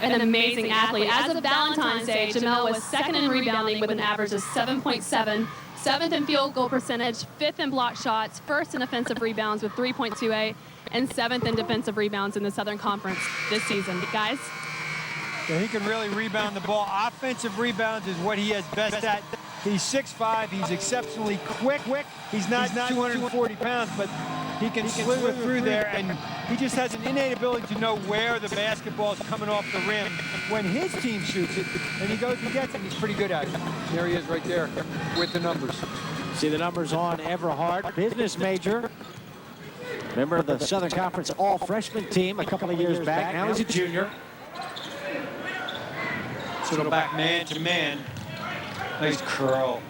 an amazing athlete. As of Valentine's Day, Jamel was second in rebounding with an average of 7.7, seventh in field goal percentage, fifth in block shots, first in offensive rebounds with 3.28, and seventh in defensive rebounds in the Southern Conference this season. Guys? Yeah, he can really rebound the ball. Offensive rebounds is what he is best at. He's 6'5", he's exceptionally quick. He's not 240 pounds, but he can slither through there, and he just has an innate ability to know where the basketball is coming off the rim when his team shoots it, and he goes and gets it. He's pretty good at it. There he is right there with the numbers. See the numbers on Everhart, business major. Member of the Southern Conference all-freshman team a couple of years back. Now he's a junior. So back man to man. Nice curl.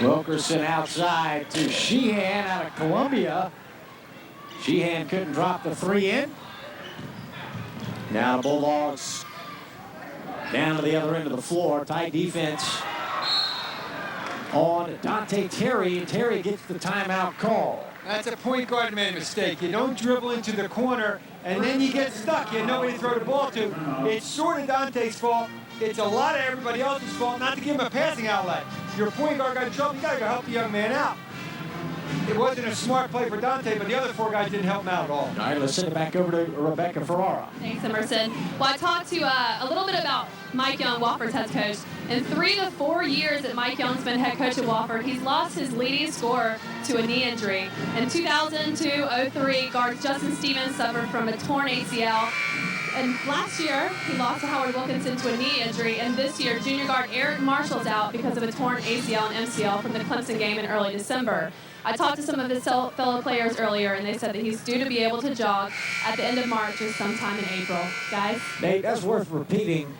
Wilkerson outside to Sheehan out of Columbia. Sheehan couldn't drop the three in. Now the Bulldogs down to the other end of the floor. Tight defense on Dante Terry. Terry gets the timeout call. That's a point guard made mistake. You don't dribble into the corner and then you get stuck. You have nobody to throw the ball to. It's sort of Dante's fault. It's a lot of everybody else's fault not to give him a passing outlet. Your point guard got in trouble. You got to go help the young man out. It wasn't a smart play for Dante, but the other four guys didn't help him out at all. All right, let's send it back over to Rebecca Ferrara. Thanks, Emerson. Well, I talked to a little bit about Mike Young, Wofford's head coach. In 3 to 4 years that Mike Young's been head coach at Wofford, he's lost his leading scorer to a knee injury. In 2002-03, guard Justin Stevens suffered from a torn ACL. And last year, he lost to Howard Wilkinson to a knee injury. And this year, junior guard Eric Marshall's out because of a torn ACL and MCL from the Clemson game in early December. I talked to some of his fellow players earlier, and they said that he's due to be able to jog at the end of March or sometime in April. Guys? Nate, that's worth repeating.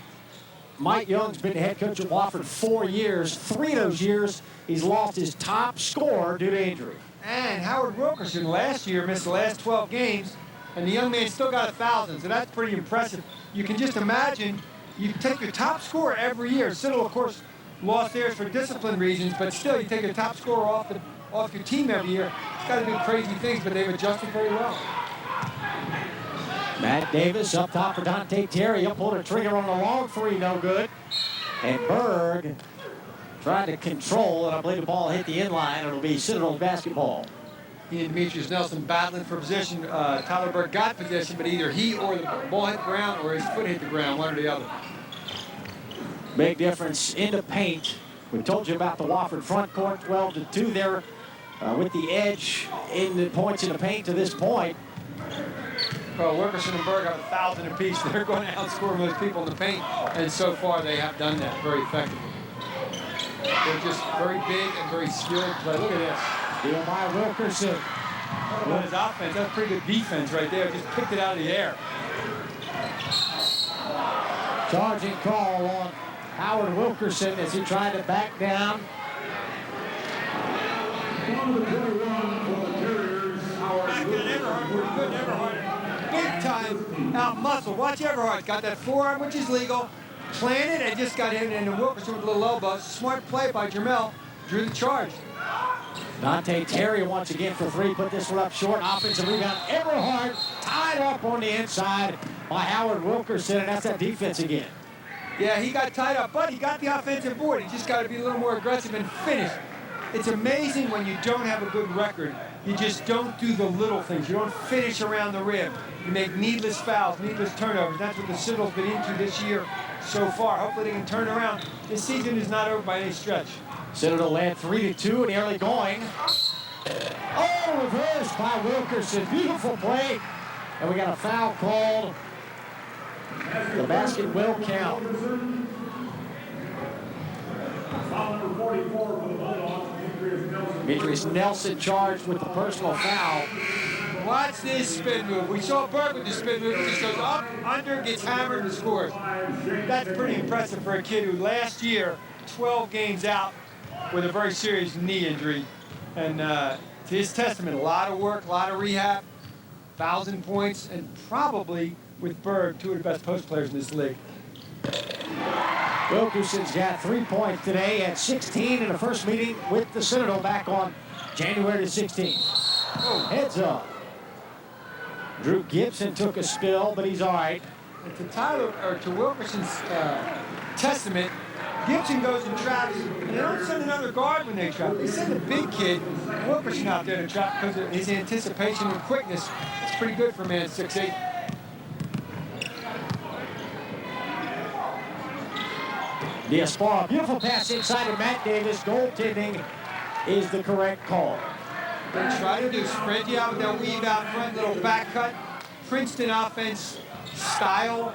Mike Young's been the head coach at Wofford 4 years. 3 of those years, he's lost his top scorer due to injury. And Howard Wilkerson last year missed the last 12 games, and the young man still got 1,000, so that's pretty impressive. You can just imagine, you take your top scorer every year. Citadel, of course, lost theirs for discipline reasons, but still, you take your top scorer off your team every year. It's got to do crazy things, but they've adjusted very well. Matt Davis up top for Dante Terry. He'll pull the trigger on the long three, no good. And Berg trying to control, and I believe the ball hit the inline. It'll be Citadel basketball. He and Demetrius Nelson battling for position. Tyler Berg got position, but either he or the ball hit the ground or his foot hit the ground, one or the other. Big difference in the paint. We told you about the Wofford front court, 12-2 there with the edge in the points in the paint to this point. Well, Wilkerson and Berg have 1,000 apiece. They're going to outscore most people in the paint, and so far they have done that very effectively. They're just very big and very skilled play. Look at this. Deal by Wilkerson. What about his offense? That's pretty good defense right there. Just picked it out of the air. Charging call on Howard Wilkerson as he tried to back down. Back in Everhart, pretty good Everhart. Big time out muscle. Watch Everhart. Got that forearm, which is legal. Planted and just got in, and Wilkerson with a little elbow. Smart play by Jamel. Drew the charge. Dante Terry once again for three. Put this one up short. Offensive rebound. Everhart tied up on the inside by Howard Wilkerson, and that's that defense again. Yeah, he got tied up, but he got the offensive board. He just got to be a little more aggressive and finish. It's amazing when you don't have a good record. You just don't do the little things. You don't finish around the rim. You make needless fouls, needless turnovers. That's what the Citadel's been into this year so far. Hopefully they can turn around. This season is not over by any stretch. Citadel led 3-2 in the early going. Oh, reversed by Wilkerson. Beautiful play. And we got a foul called. The basket will count. Foul number 44 for the Bulldogs. Demetrius Nelson charged with the personal foul. Watch this spin move. We saw Berg with the spin move. He just goes up, under, gets hammered, and scores. That's pretty impressive for a kid who last year, 12 games out with a very serious knee injury. And to his testament, a lot of work, a lot of rehab, 1,000 points, and probably with Berg, two of the best post players in this league. Wilkerson's got 3 points today at 16 in the first meeting with the Citadel back on January the 16th. Oh. Heads up. Drew Gibson took a spill, but he's all right. to Wilkerson's testament, Gibson goes and traps, and they don't send another guard when they trap. They send a big kid, Wilkerson, out there to trap because of his anticipation and quickness. It's pretty good for a man 6'8". Diaspora, beautiful pass inside to Matt Davis. Goaltending is the correct call. They try to do spread you out, they'll weave out front, little back cut. Princeton offense style.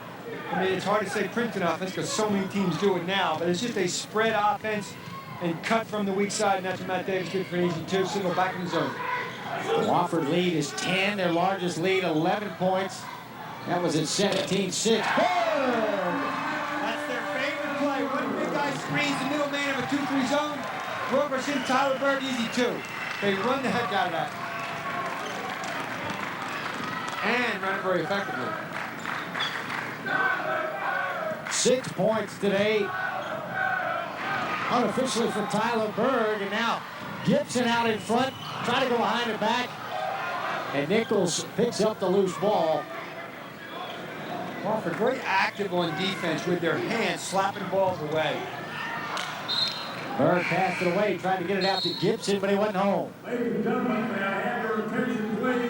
I mean, it's hard to say Princeton offense because so many teams do it now, but it's just a spread offense and cut from the weak side, and that's what Matt Davis did for an easy 2, single back in the zone. The Wofford lead is 10, their largest lead, 11 points. That was at 17-6. That's their favorite play. One big guy screens the middle man of a 2-3 zone. Wilkerson, Tyler Bird, easy 2. They run the heck out of that. And run it very effectively. 6 points today, unofficially for Tyler Berg, and now Gibson out in front, trying to go behind the back, and Nichols picks up the loose ball. Wofford very active on defense with their hands, slapping balls away. Berg passed it away, trying to get it out to Gibson, but he wasn't home. Ladies and gentlemen, may I have your attention, please?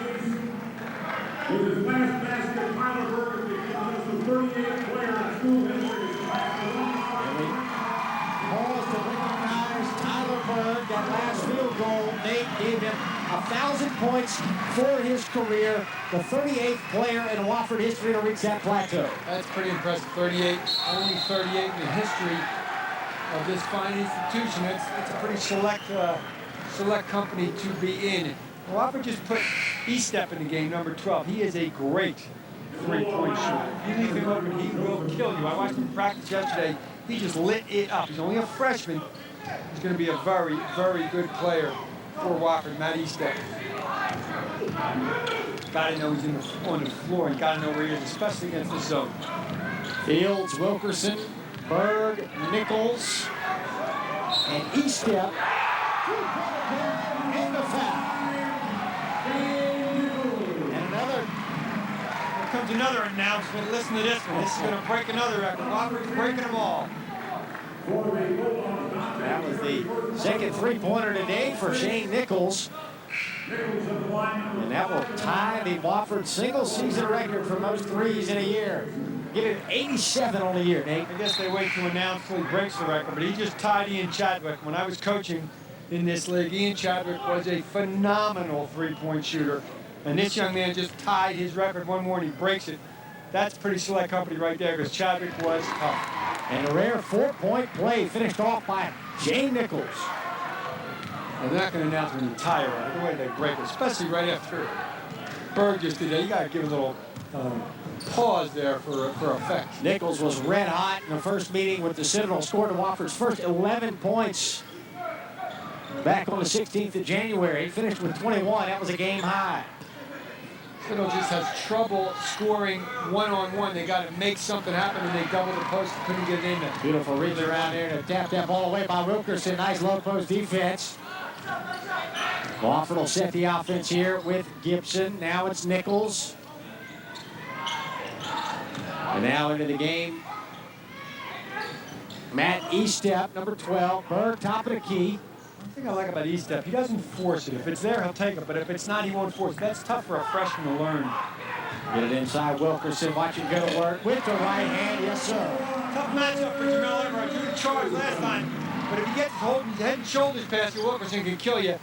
With his last basket, Tyler Berg becomes the 38th player in school history to pass the Pause to recognize Tyler Berg. That last field goal, Nate gave him 1,000 points for his career. The 38th player in Wofford history to reach that plateau. That's pretty impressive. 38, only 38 in the history of this fine institution. It's a pretty select company to be in. Wofford just put E-Step in the game, number 12. He is a great three-point shooter. You leave him open, he will kill you. I watched him practice yesterday. He just lit it up. He's only a freshman. He's going to be a very, very good player for Wofford, Matt E-Step. Got to know he's on the floor. You got to know where he is, especially against the zone. Fields, Wilkerson, Berg, Nichols, and E-Step. And the foul. Comes another announcement. Listen to this one. This is going to break another record. Wofford's breaking them all. That was the second three-pointer today for Shane Nichols. And that will tie the Wofford single-season record for most threes in a year. Get it 87 on the year, Nate. I guess they wait to announce till he breaks the record, but he just tied Ian Chadwick. When I was coaching in this league, Ian Chadwick was a phenomenal three-point shooter. And this young man just tied his record one more and he breaks it. That's pretty select company right there because Chadwick was tough. And a rare four-point play finished off by Shane Nichols. And they're not going to announce when you tie it. The way they break it, especially right after Berg just did that. You got to give a little pause there for effect. Nichols was red hot in the first meeting with the Citadel, scored Wofford's first 11 points back on the 16th of January. He finished with 21. That was a game high. Citadel just has trouble scoring one-on-one. They got to make something happen, and they double the post and couldn't get it in there. Beautiful reach around there to tap that ball away by Wilkerson. Nice low post defense. Wofford will set the offense here with Gibson. Now it's Nichols. And now into the game, Matt E-Step, number 12. Berg, top of the key. The thing I like about E-Step, he doesn't force it. If it's there, he'll take it. But if it's not, he won't force it. That's tough for a freshman to learn. Get it inside Wilkerson. Watch him go to work with the right hand. Yes, sir. Tough matchup for Jamel Everett. He was charged last time. But if he gets holding his head and shoulders past you, Wilkerson can kill you.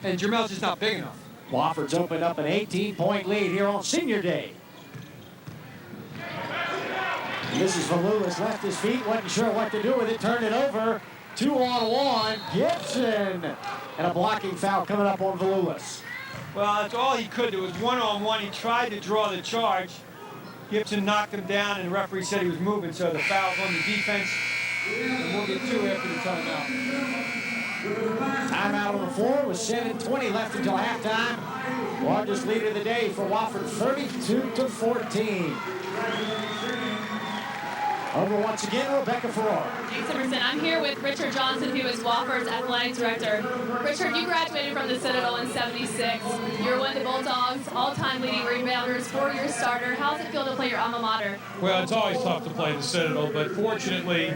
And Jamel's just not big enough. Wofford's opened up an 18-point lead here on Senior Day. And this is Valulis. Left his feet. Wasn't sure what to do with it. Turned it over. 2-on-1, Gibson. And a blocking foul coming up on Valulis. Well, that's all he could do. It was one-on-one. He tried to draw the charge. Gibson knocked him down, and the referee said he was moving, so the foul's on the defense. And we'll get two after the timeout. Timeout on the floor with 7:20 left until halftime. Largest lead of the day for Wofford, 32-14. Over once again, Rebecca Farrar. Thanks, Emerson. I'm here with Richard Johnson, who is Wofford's athletic director. Richard, you graduated from the Citadel in '76. You're one of the Bulldogs' all-time leading rebounders, 4-year starter. How's it feel to play your alma mater? Well, it's always tough to play the Citadel, but fortunately,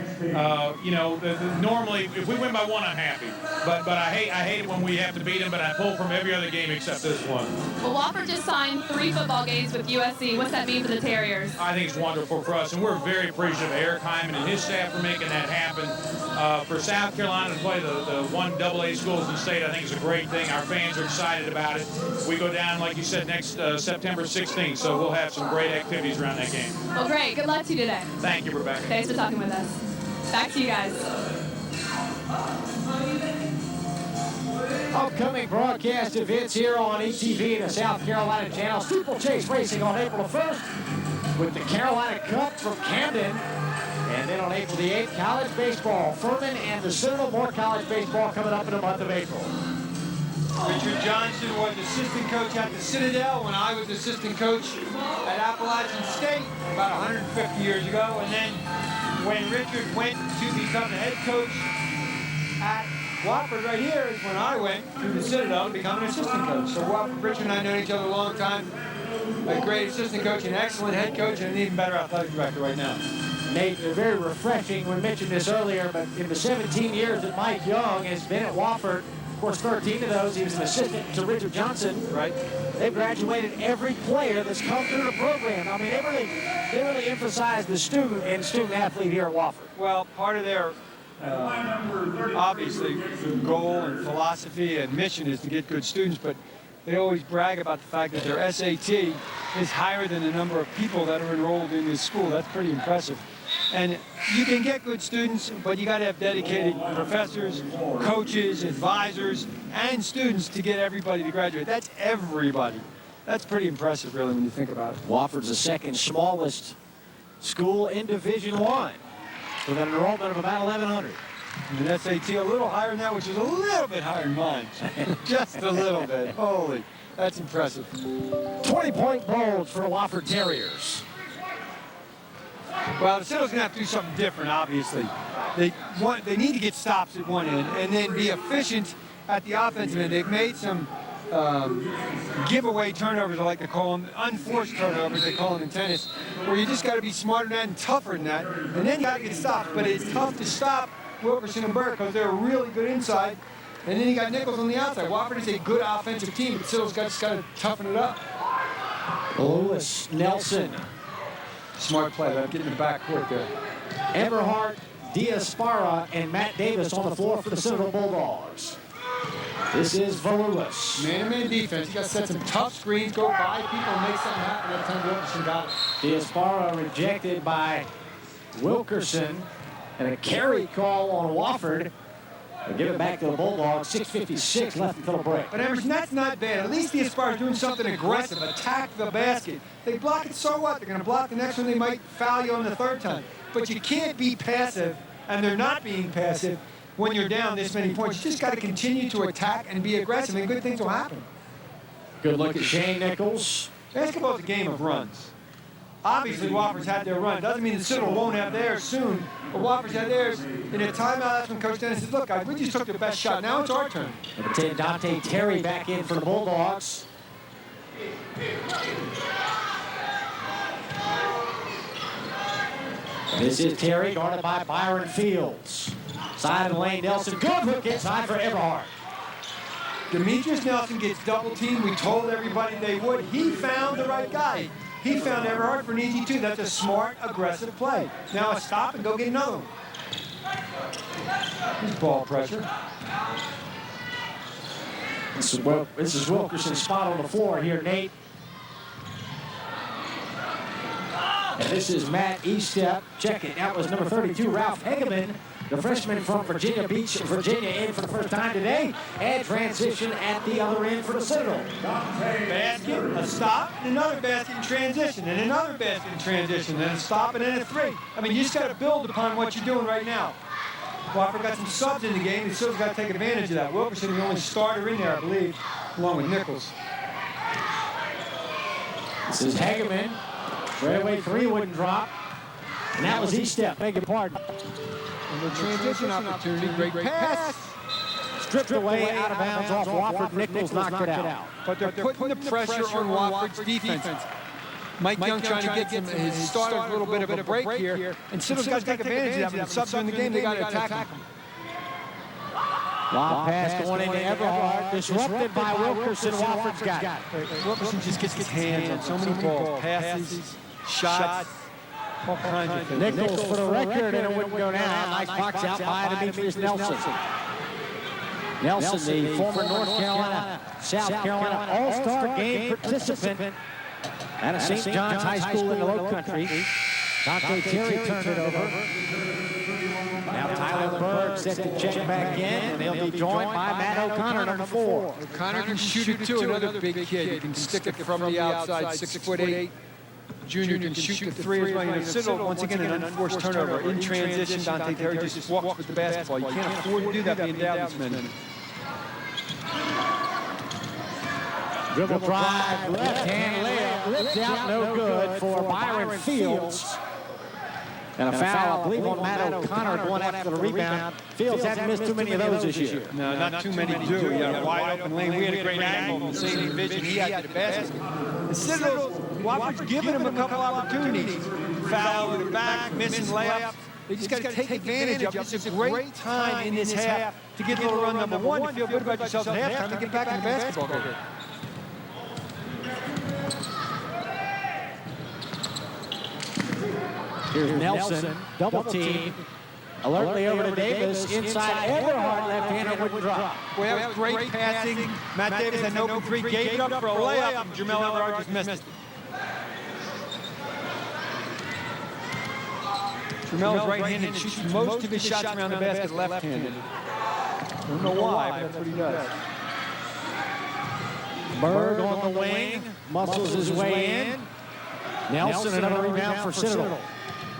you know, normally if we win by one, I'm happy. But I hate it when we have to beat them. But I pull from every other game except this one. Well, Wofford just signed 3 football games with USC. What's that mean for the Terriers? I think it's wonderful for us, and we're very appreciative of Eric Hyman and his staff for making that happen. For South Carolina to play the one AA schools in the state, I think is a great thing. Our fans are excited about it. We go down, like you said, next September 16th, so we'll have some great activities around that game. Well, great. Good luck to you today. Thank you, Rebecca. Thanks for talking with us. Back to you guys. Upcoming broadcast events here on ETV and the South Carolina Channel. Steeplechase Racing on April 1st with the Carolina Cup from Camden. And then on April the 8th, college baseball. Furman and the Citadel. More college baseball coming up in the month of April. Richard Johnson was assistant coach at the Citadel when I was assistant coach at Appalachian State about 150 years ago. And then when Richard went to become the head coach at Wofford right here is when I went to the Citadel to become an assistant coach. So Wofford, Richard and I know each other a long time. A great assistant coach, an excellent head coach, and an even better athletic director right now. Nate, very refreshing. We mentioned this earlier, but in the 17 years that Mike Young has been at Wofford, of course, 13 of those, he was an assistant to Richard Johnson. Right. They've graduated every player that's come through the program. I mean, they really emphasize the student and student athlete here at Wofford. Well, part of their obviously goal and philosophy and mission is to get good students, but they always brag about the fact that their SAT is higher than the number of people that are enrolled in this school. That's pretty impressive. And you can get good students, but you got to have dedicated professors, coaches, advisors, and students to get everybody to graduate. That's everybody. That's pretty impressive, really, when you think about it. Wofford's the second smallest school in Division I with an enrollment of about 1,100. And an SAT a little higher than that, which is a little bit higher than mine. Just a little bit. Holy, that's impressive. 20-point bowls for Wofford Terriers. Well, the Citadel's going to have to do something different, obviously. They need to get stops at one end and then be efficient at the offensive end. They've made some giveaway turnovers, I like to call them, unforced turnovers, they call them in tennis, where you just got to be smarter than that and tougher than that. And then you got to get stops. But it's tough to stop Wilkerson and Burke because they're really good inside. And then you got Nichols on the outside. Wofford is a good offensive team, but Citadel's just got to toughen it up. Lewis Nelson. Smart play, I'm getting the back court there. Everhart, Diaspara, and Matt Davis on the floor for the Citadel Bulldogs. This is Valulis. Man-to-man defense. You got to set some tough screens, go by people, and make something happen. That time Wilkerson got it. Diaspara rejected by Wilkerson, and a carry call on Wofford. They'll give it back to the Bulldogs. 6:56 left until the break. But Emerson, that's not bad. At least the Aspire doing something aggressive, attack the basket. They block it, so what? They're going to block the next one. They might foul you on the third time. But you can't be passive, and they're not being passive when you're down this many points. You just got to continue to attack and be aggressive, and good things will happen. Good look at Shane Nichols. Basketball is a game of runs. Obviously, Wofford's had their run. Doesn't mean the Citadel won't have theirs soon, but Wofford's had theirs. In a timeout, that's when Coach Dennis says, look, guys, we just took the best shot. Now it's our turn. Number 10, Dante Terry back in for the Bulldogs. This is Terry, guarded by Byron Fields. Side of Lane Nelson. Good hook inside for Everhart. Demetrius Nelson gets double teamed. We told everybody they would. He found the right guy. He found Everhart for an easy two. That's a smart, aggressive play. Now a stop and go get another one. Here's ball pressure. This is Wilkerson's spot on the floor here, Nate. And this is Matt Estep. Check it. That was number 32, Ralph Hageman, the freshman from Virginia Beach, Virginia, in for the first time today. And transition at the other end for the Citadel. Basket, a stop, and another basket in transition, and another basket in transition, and a stop, and then a three. I mean, you just got to build upon what you're doing right now. Wofford got some subs in the game, and Citadel's got to take advantage of that. Wilkerson, the only starter in there, I believe, along with Nichols. This is Hageman. Straightaway three wouldn't drop. And that was E-step, beg your pardon. And the transition opportunity, great pass. Stripped away out of bounds off Wofford. Nichols knocked it out. But they're putting the pressure on Wofford's defense. Mike Young trying to get his starters a little bit of a break here. And Citadel's got to take advantage of that. When subs in the game, they got to attack him. Lob pass going into Everhard. Disrupted by Wilkerson. Wofford's got it. Wilkerson just gets his hands on so many balls. Passes, shots, all kinds of things. Nichols for the record, and it wouldn't go down. Nice box out by Demetrius Nelson. Nelson, the former North Carolina, South Carolina All-Star Game participant at a St. John's High School in the Low Country. Dante Terry turned it over. Now Tyler Berg set to check back in, and he'll be joined by Matt O'Connor, number 4. O'Connor can shoot it too, another big kid. He can stick it from the outside, 6'8". Junior can shoot the three as well. You know, Citadel, once again, an unforced turnover. In transition, Dante Terry just walks with the basketball. You can't afford to do that being Dallasman. Dribble drive, left-hand layup, ripped out, no good for Byron Fields. And a foul, I believe, on Matt O'Connor going after the rebound. Fields hasn't missed too many of those this year. No, not too many do. He had a wide open lane. We had a great angle, the same vision he had to the basket. And Citadel, Wofford's giving him a couple opportunities. Foul in the back, missing layups. They just got to take advantage of it. It's a great time in this half to get a little run number 1, to feel good about yourself at halftime and get back in the basketball game. Here's Nelson, double team. Alertly over to Davis, inside Everhard, left-hander wouldn't drop. Boy, that was great passing. Matt Davis had an open 3, gave it up for a layup, and Jamel Everhard just missed it. Jamel's right-handed, shoots most of his shots around the basket left-handed. I don't know why, but that's what he does. Berg on the wing, muscles his way in. Nelson, another rebound for Citadel.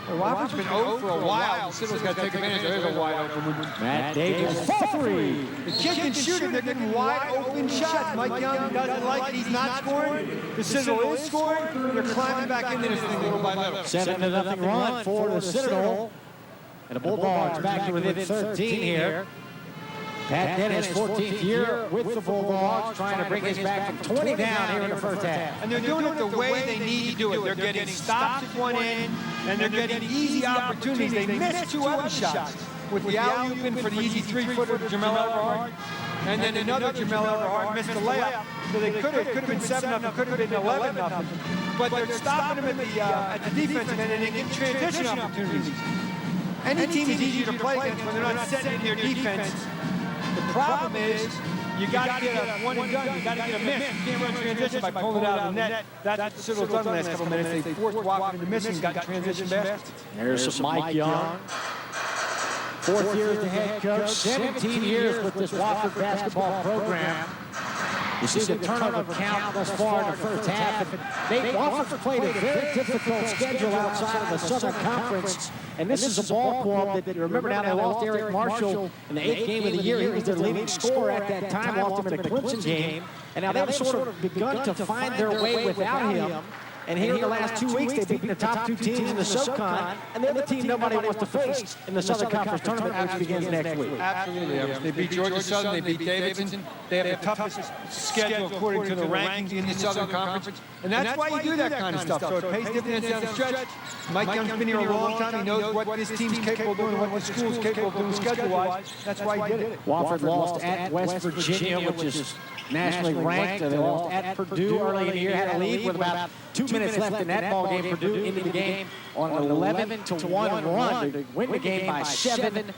Wofford's been out for a while. Citadel's got to take advantage of it. There's a wide open one. Matt Davis, 4-3. The kid can shoot it. They're getting wide open shots. Mike Young doesn't like it. He's not scoring. The Citadel is scoring. They're climbing back into this thing little by little. 7-0 run for the Citadel. And the Bulldogs back to within 13 here. Pat Dennis, 14th year with the Bulldogs, trying to bring us back from 20 down here in the first half. And they're doing it the way they need to do it. They're getting stops at one end, and they're getting easy opportunities. They missed 2 other shots with the alley-oop in for the easy 3-footer to Jamel Everhard, and then another Jamel Everhard missed the layup. So they could have been 7-0, could have been 11-0. But they're stopping them at the defensive end, and they get transition opportunities. Any team is easier to play against when they're not setting in their defense. The problem is, you got to get a one and done. You got to get a miss. You can't run transition by pulling it out of the net. That's what Citadel's done the last couple minutes. They forced Wofford into missing and got transition baskets. There's some Mike Young. 4th year as the head coach, 17 years with this Wofford basketball program. You see the turnover count thus far in the first half. Wofford played a very difficult schedule outside of the Southern Conference. And this is a ball club that, you remember now, they lost Eric Marshall in the 8th game of the year. He was their leading scorer at that time, lost him in the Clemson game. And now they've sort of begun to find their way without him. And here in the last 2 weeks, they've beaten the top 2 teams in the SoCon, and they're the team nobody wants to face in the Southern Conference tournament, which begins next week. Absolutely. They beat Georgia Southern, they beat Davidson. They have the toughest schedule according to the rankings in the Southern Conference. And that's why you do that kind of stuff, so it pays dividends down the stretch. Mike Young's been here a long time. He knows what this team's capable of doing and what the school's capable of doing schedule-wise. That's why he did it. Wofford lost at West Virginia, which is nationally ranked. They lost at Purdue early in the year, had a lead with about 2 minutes left in that ball game. Purdue into the game on an 11-1 run to win the game by 7.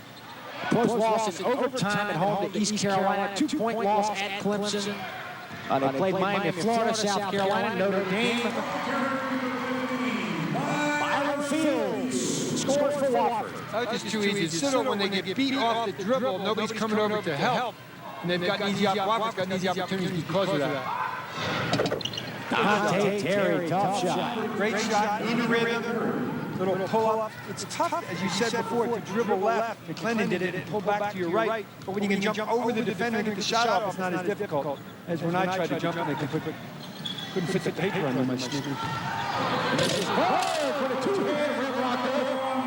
Close loss in overtime at home to East Carolina. 2-point loss at Clemson. They played Miami, Florida, South Carolina, Notre Dame. Byron Fields scored for Wofford. That was just too easy. Citadel, when they get beat off the dribble, nobody's coming over to help. And they've got easy opportunities because of that. Dante Terry, tough shot. Great shot, in rhythm, little pull-up. It's tough, as you said before, to dribble left. McClendon did it and pull back to your right. But when you can jump over the defender and get the shot off, it's not as difficult as when I tried to jump and they couldn't fit the paper on my sneakers. For the two-hand rim rocker.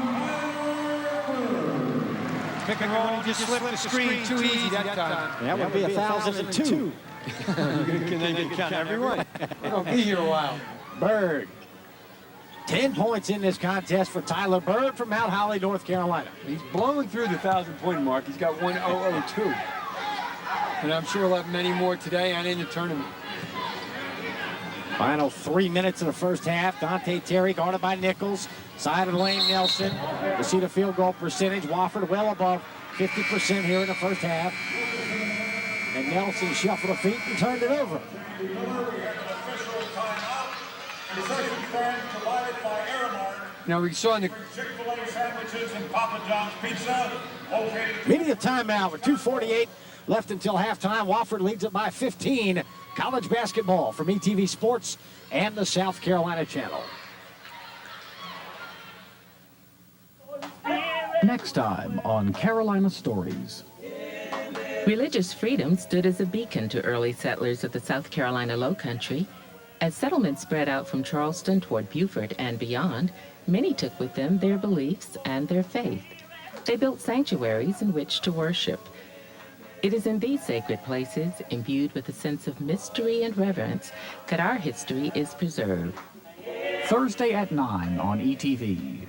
pick and roll, and he just slipped the screen too easy that time. That would be 1,002. Can they get count everyone? It'll be here a while. Berg. 10 points in this contest for Tyler Berg from Mount Holly, North Carolina. He's blowing through the 1,000-point mark. He's got 1,002. And I'm sure he'll have many more today and in the tournament. Final 3 minutes of the first half. Dante Terry guarded by Nichols. Side of the lane, Nelson. You see the field goal percentage. Wofford well above 50% here in the first half. And Nelson shuffled the feet and turned it over. Now we saw in the Chick-fil-A sandwiches and Papa John's pizza. Media timeout with 2:48 left until halftime. Wofford leads it by 15. College basketball from ETV Sports and the South Carolina Channel. Next time on Carolina Stories. Religious freedom stood as a beacon to early settlers of the South Carolina Lowcountry. As settlements spread out from Charleston toward Beaufort and beyond, many took with them their beliefs and their faith. They built sanctuaries in which to worship. It is in these sacred places, imbued with a sense of mystery and reverence, that our history is preserved. Thursday at 9 on ETV.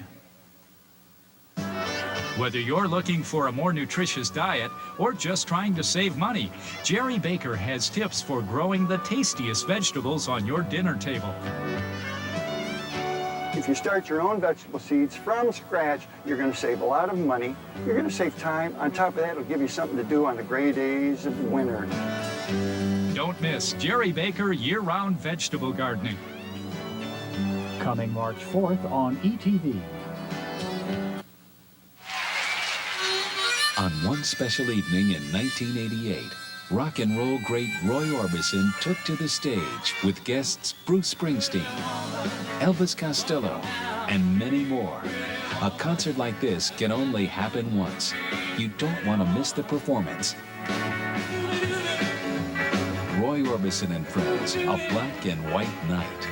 Whether you're looking for a more nutritious diet or just trying to save money, Jerry Baker has tips for growing the tastiest vegetables on your dinner table. If you start your own vegetable seeds from scratch, you're going to save a lot of money. You're going to save time. On top of that, it'll give you something to do on the gray days of winter. Don't miss Jerry Baker Year-Round Vegetable Gardening. Coming March 4th on ETV. On one special evening in 1988, rock and roll great Roy Orbison took to the stage with guests Bruce Springsteen, Elvis Costello, and many more. A concert like this can only happen once. You don't want to miss the performance. Roy Orbison and Friends, A Black and White Night.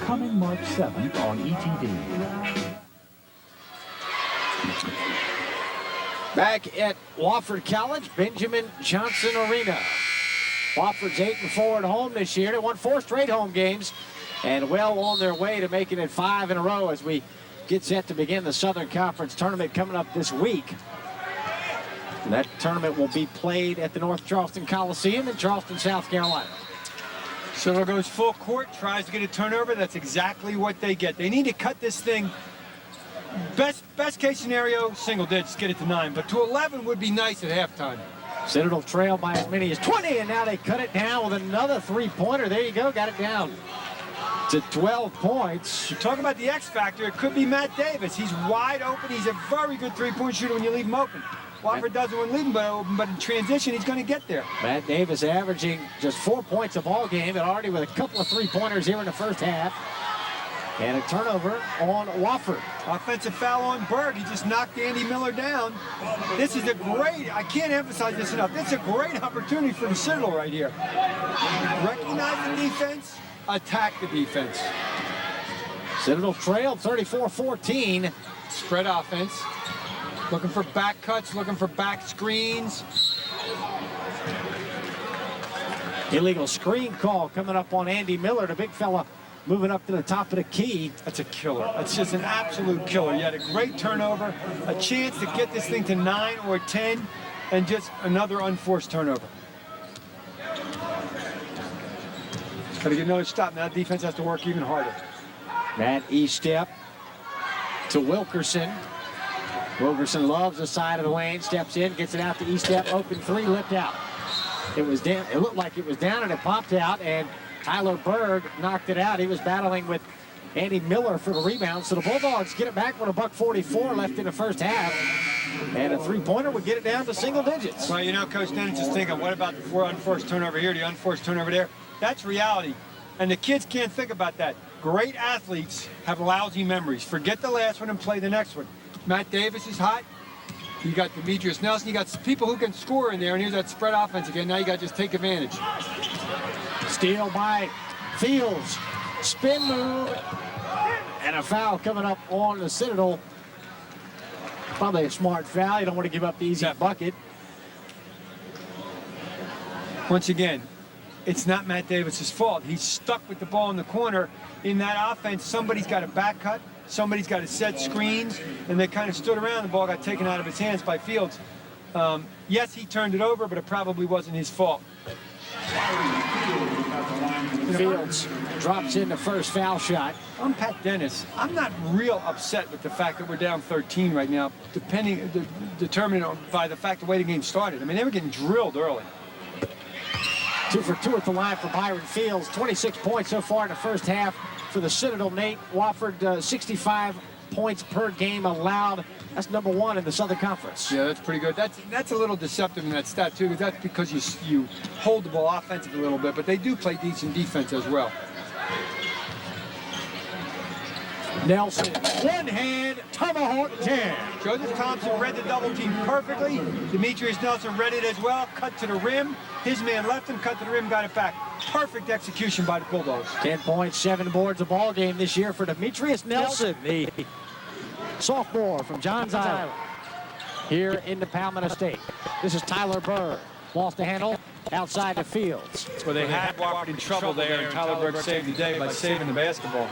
Coming March 7th on ETV. Back at Wofford College, Benjamin Johnson Arena. Wofford's 8-4 at home this year. They won 4 straight home games and well on their way to making it 5 in a row as we get set to begin the Southern Conference tournament coming up this week. And that tournament will be played at the North Charleston Coliseum in Charleston, South Carolina. Citadel goes full court, tries to get a turnover. That's exactly what they get. They need to cut this thing. Best case scenario, single digits, get it to 9. But to 11 would be nice at halftime. Citadel trailed by as many as 20, and now they cut it down with another three-pointer. There you go, got it down to 12 points. You talk about the X factor, it could be Matt Davis. He's wide open. He's a very good three-point shooter when you leave him open. Wofford doesn't want to leave him open, but in transition, he's going to get there. Matt Davis averaging just 4 points a ball game, and already with a couple of three-pointers here in the first half. And a turnover on Wofford. Offensive foul on Berg. He just knocked Andy Miller down. This is a great, I can't emphasize this enough, this is a great opportunity for the Citadel right here. Recognize the defense, attack the defense. Citadel trailed 34-14. Spread offense. Looking for back cuts, looking for back screens. Illegal screen call coming up on Andy Miller, the big fella moving up to the top of the key. That's a killer. That's just an absolute killer. You had a great turnover, a chance to get this thing to 9 or 10, and just another unforced turnover. Got to get another stop. Now defense has to work even harder. That E-step to Wilkerson. Wilkerson loves the side of the lane, steps in, gets it out to E-step, open three, lipped out. It was down. It looked like it was down, and it popped out, and Tyler Berg knocked it out. He was battling with Andy Miller for the rebound. So the Bulldogs get it back with $1:44 left in the first half. And a three-pointer would get it down to single digits. Well, you know, Coach Dennis is thinking, what about the unforced turnover here, the unforced turnover there? That's reality. And the kids can't think about that. Great athletes have lousy memories. Forget the last one and play the next one. Matt Davis is hot. You got Demetrius Nelson. You got people who can score in there. And here's that spread offense again. Now you got to just take advantage. Steal by Fields. Spin move. And a foul coming up on the Citadel. Probably a smart foul. You don't want to give up the easy bucket. Once again, it's not Matt Davis's fault. He's stuck with the ball in the corner. In that offense, somebody's got a back cut, somebody's got to set screens, and they kind of stood around. The ball got taken out of his hands by Fields. Yes, he turned it over, but it probably wasn't his fault. Fields drops in the first foul shot. I'm Pat Dennis. I'm not real upset with the fact that we're down 13 right now, determined by the fact the way the game started. I mean, they were getting drilled early. 2 for 2 at the line for Byron Fields. 26 points so far in the first half for the Citadel. Nate Wofford, 65 points per game allowed. That's number 1 in the Southern Conference. Yeah, that's pretty good. That's a little deceptive in that stat, too, because that's because you hold the ball offensively a little bit, but they do play decent defense as well. Nelson, one hand, tomahawk jam. Joseph Thompson read the double team perfectly. Demetrius Nelson read it as well, cut to the rim. His man left him, cut to the rim, got it back. Perfect execution by the Bulldogs. 10 points, 7 boards a ball game this year for Demetrius Nelson, the sophomore from Johns Island here in the Palmetto State. This is Tyler Bird. Lost the handle outside the Fields. Well, they had Wofford in trouble there, and Tyler Bird saved the day by saving the basketball.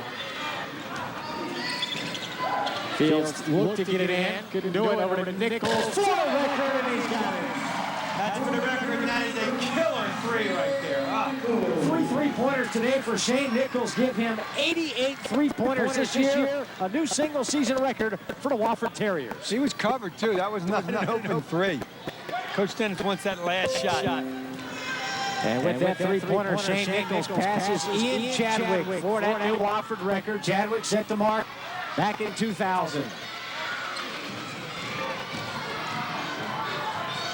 Fields looked to get it in. Couldn't do it. Over to Nichols for the record, and he's got it. That's for the record, and that is a killer 3 right there. 3 3-pointers today for Shane Nichols. Give him 88 3-pointers this year. A new single-season record for the Wofford Terriers. He was covered, too. That was not an open 3. Coach Dennis wants that last shot. And with that 3-pointer, Shane Nichols passes Ian Chadwick for that new Wofford record. Chadwick set the mark back in 2000.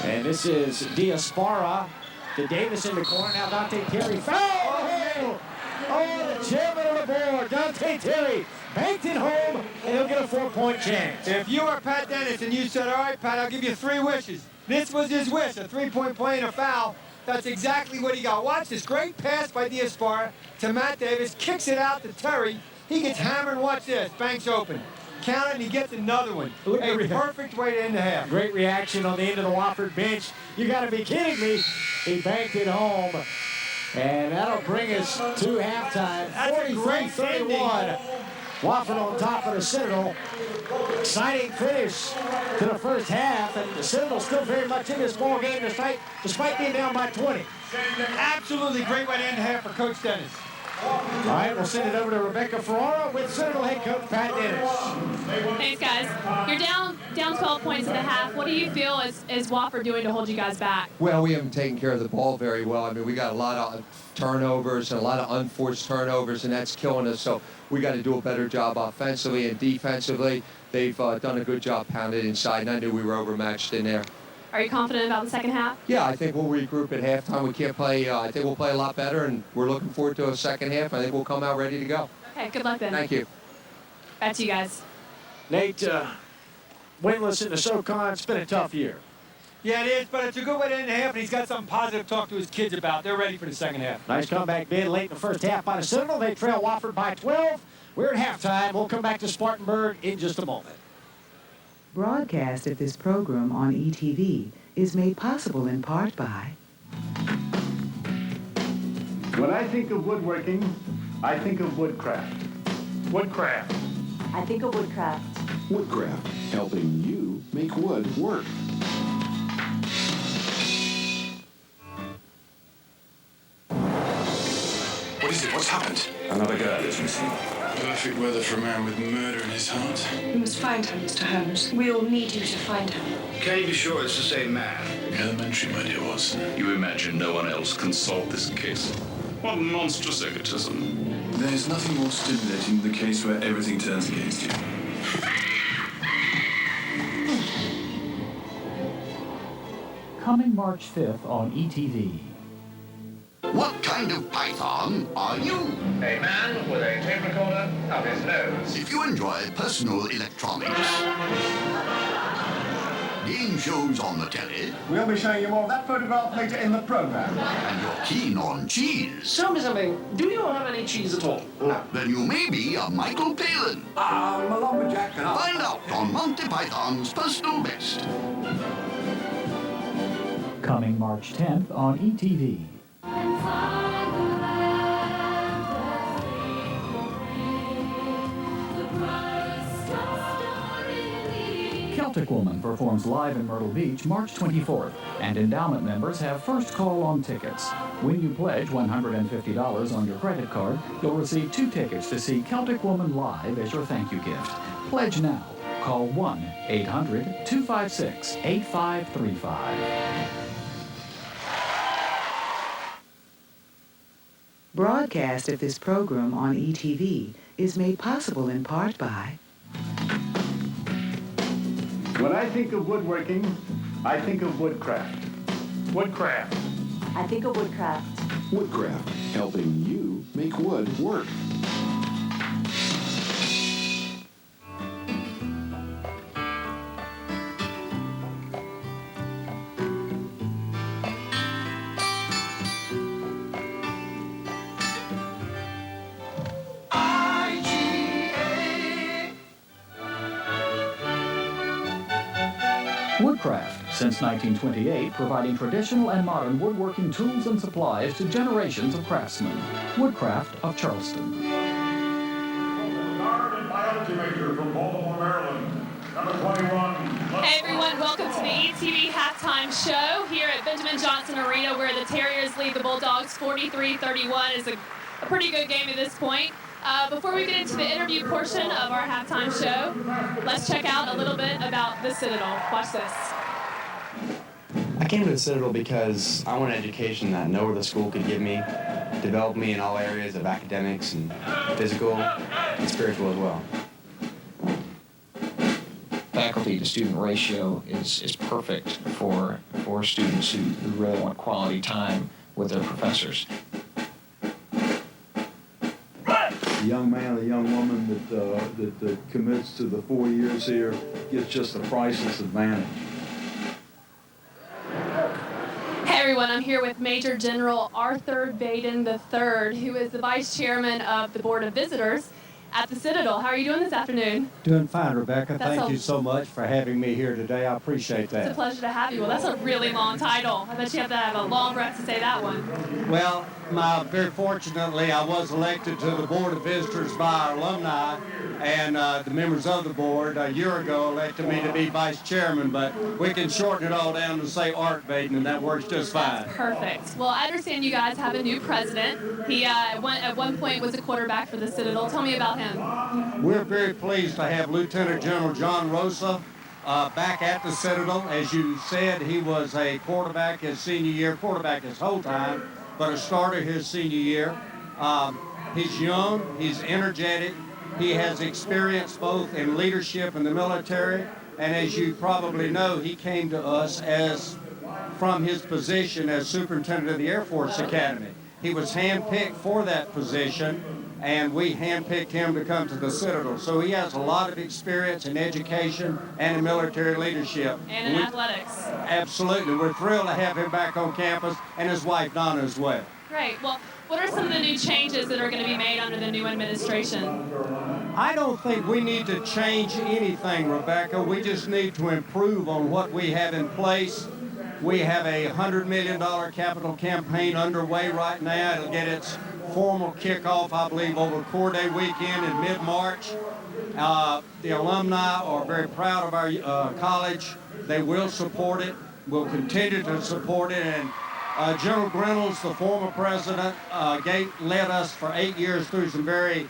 And this is Diaspora to Davis in the corner. Now Dante Terry foul! Oh, the chairman of the board, Dante Terry, banked it home, and he'll get a 4-point chance. If you were Pat Dennis and you said, all right, Pat, I'll give you 3 wishes. This was his wish, a 3-point play and a foul. That's exactly what he got. Watch this great pass by Diaspora to Matt Davis, kicks it out to Terry. He gets hammered, watch this, banks open. Count it, and he gets another one. A perfect way to end the half. Great reaction on the end of the Wofford bench. You got to be kidding me. He banked it home. And that'll bring us to halftime. 43-31. Wofford on top of the Citadel. Exciting finish to the first half. And the Citadel still very much in this ball game despite being down by 20. Absolutely great way to end the half for Coach Dennis. All right, we'll send it over to Rebecca Ferrara with Citadel head coach Pat Dennis. Thanks, guys. You're down 12 points at the half. What do you feel is Wofford doing to hold you guys back? Well, we haven't taken care of the ball very well. I mean, we got a lot of turnovers and a lot of unforced turnovers, and that's killing us. So we got to do a better job offensively and defensively. They've done a good job pounding inside, and I knew we were overmatched in there. Are you confident about the second half? Yeah, I think we'll regroup at halftime. We can't play. I think we'll play a lot better, and we're looking forward to a second half. I think we'll come out ready to go. Okay, good luck then. Thank you. Back to you guys. Nate, winless in the SoCon. It's been a tough year. Yeah, it is, but it's a good way to end the half, and he's got something positive to talk to his kids about. They're ready for the second half. Nice comeback bid late in the first half by the Citadel. They trail Wofford by 12. We're at halftime. We'll come back to Spartanburg in just a moment. Broadcast of this program on ETV is made possible in part by... When I think of woodworking, I think of woodcraft. Woodcraft. I think of woodcraft. Woodcraft, helping you make wood work. What is it? What's happened? Another girl is missing. Perfect weather for a man with murder in his heart. You must find her, Mr. Holmes. We all need you to find her. Can you be sure it's the same man? Elementary, my dear Watson. You imagine no one else can solve this case? What monstrous egotism. There's nothing more stimulating than the case where everything turns against you. Coming March 5th on ETV. What kind of python are you? A man with a tape recorder up his nose. If you enjoy personal electronics, game shows on the telly, We'll be showing you more of that photograph later in the program. and you're keen on cheese, Tell me something. Do you have any cheese at all? No. then you may be a Michael Palin. I'm a lumberjack and Find out on Monty Python's Personal Best. Coming March 10th on ETV. Celtic Woman performs live in Myrtle Beach March 24th, and endowment members have first call on tickets. When you pledge $150 on your credit card, you'll receive 2 tickets to see Celtic Woman live as your thank you gift. Pledge now. Call 1-800-256-8535. Broadcast of this program on ETV is made possible in part by When I think of woodworking, I think of woodcraft. Woodcraft. I think of woodcraft. Woodcraft, helping you make wood work. Woodcraft, since 1928, providing traditional and modern woodworking tools and supplies to generations of craftsmen. Woodcraft of Charleston. Guard and biology major from Baltimore, Maryland. Number 21. Hey everyone, welcome to the ETV halftime show here at Benjamin Johnson Arena, where the Terriers lead the Bulldogs 43-31. It's a pretty good game at this point. Before we get into the interview portion of our halftime show, let's check out a little bit about the Citadel. Watch this. I came to the Citadel because I want an education that no other school could give me, develop me in all areas of academics and physical and spiritual as well. Faculty to student ratio is perfect for students who really want quality time with their professors. The young man, the young woman that commits to the 4 years here gets just a priceless advantage. Hey everyone, I'm here with Major General Arthur Baden III, who is the Vice Chairman of the Board of Visitors at the Citadel. How are you doing this afternoon? Doing fine, Rebecca. That's Thank you so much for having me here today. I appreciate that. It's a pleasure to have you. Well, that's a really long title. I bet you have to have a long breath to say that one. Well, very fortunately, I was elected to the Board of Visitors by our alumni, and the members of the board a year ago elected me to be vice chairman, but we can shorten it all down to say Art Baden, and that works just fine. Perfect. Well, I understand you guys have a new president. He at one point was a quarterback for the Citadel. Tell me about him. We're very pleased to have Lieutenant General John Rosa back at the Citadel. As you said, he was a quarterback his senior year, quarterback his whole time, but a starter his senior year. He's young, he's energetic, he has experience both in leadership in the military, and as you probably know, he came to us from his position as superintendent of the Air Force Academy. He was handpicked for that position, and we handpicked him to come to the Citadel. So he has a lot of experience in education and in military leadership. And in athletics. Absolutely. We're thrilled to have him back on campus, and his wife, Donna, as well. Great. Well, what are some of the new changes that are going to be made under the new administration? I don't think we need to change anything, Rebecca. We just need to improve on what we have in place. We have a $100 million capital campaign underway right now. It'll get its formal kickoff, I believe, over Corps Day weekend in mid-March. The alumni are very proud of our college. They will support it. We'll continue to support it. And General Reynolds, the former president, led us for 8 years through some very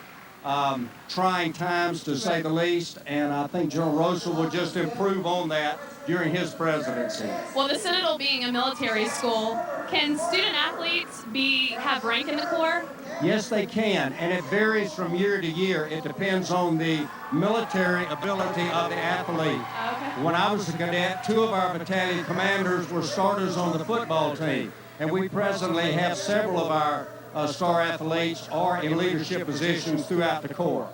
trying times, to say the least. And I think General Rosa will just improve on that during his presidency. Well, the Citadel being a military school, can student athletes have rank in the Corps? Yes, they can, and it varies from year to year. It depends on the military ability of the athlete. Okay. When I was a cadet, 2 of our battalion commanders were starters on the football team, and we presently have several of our star athletes are in leadership positions throughout the Corps.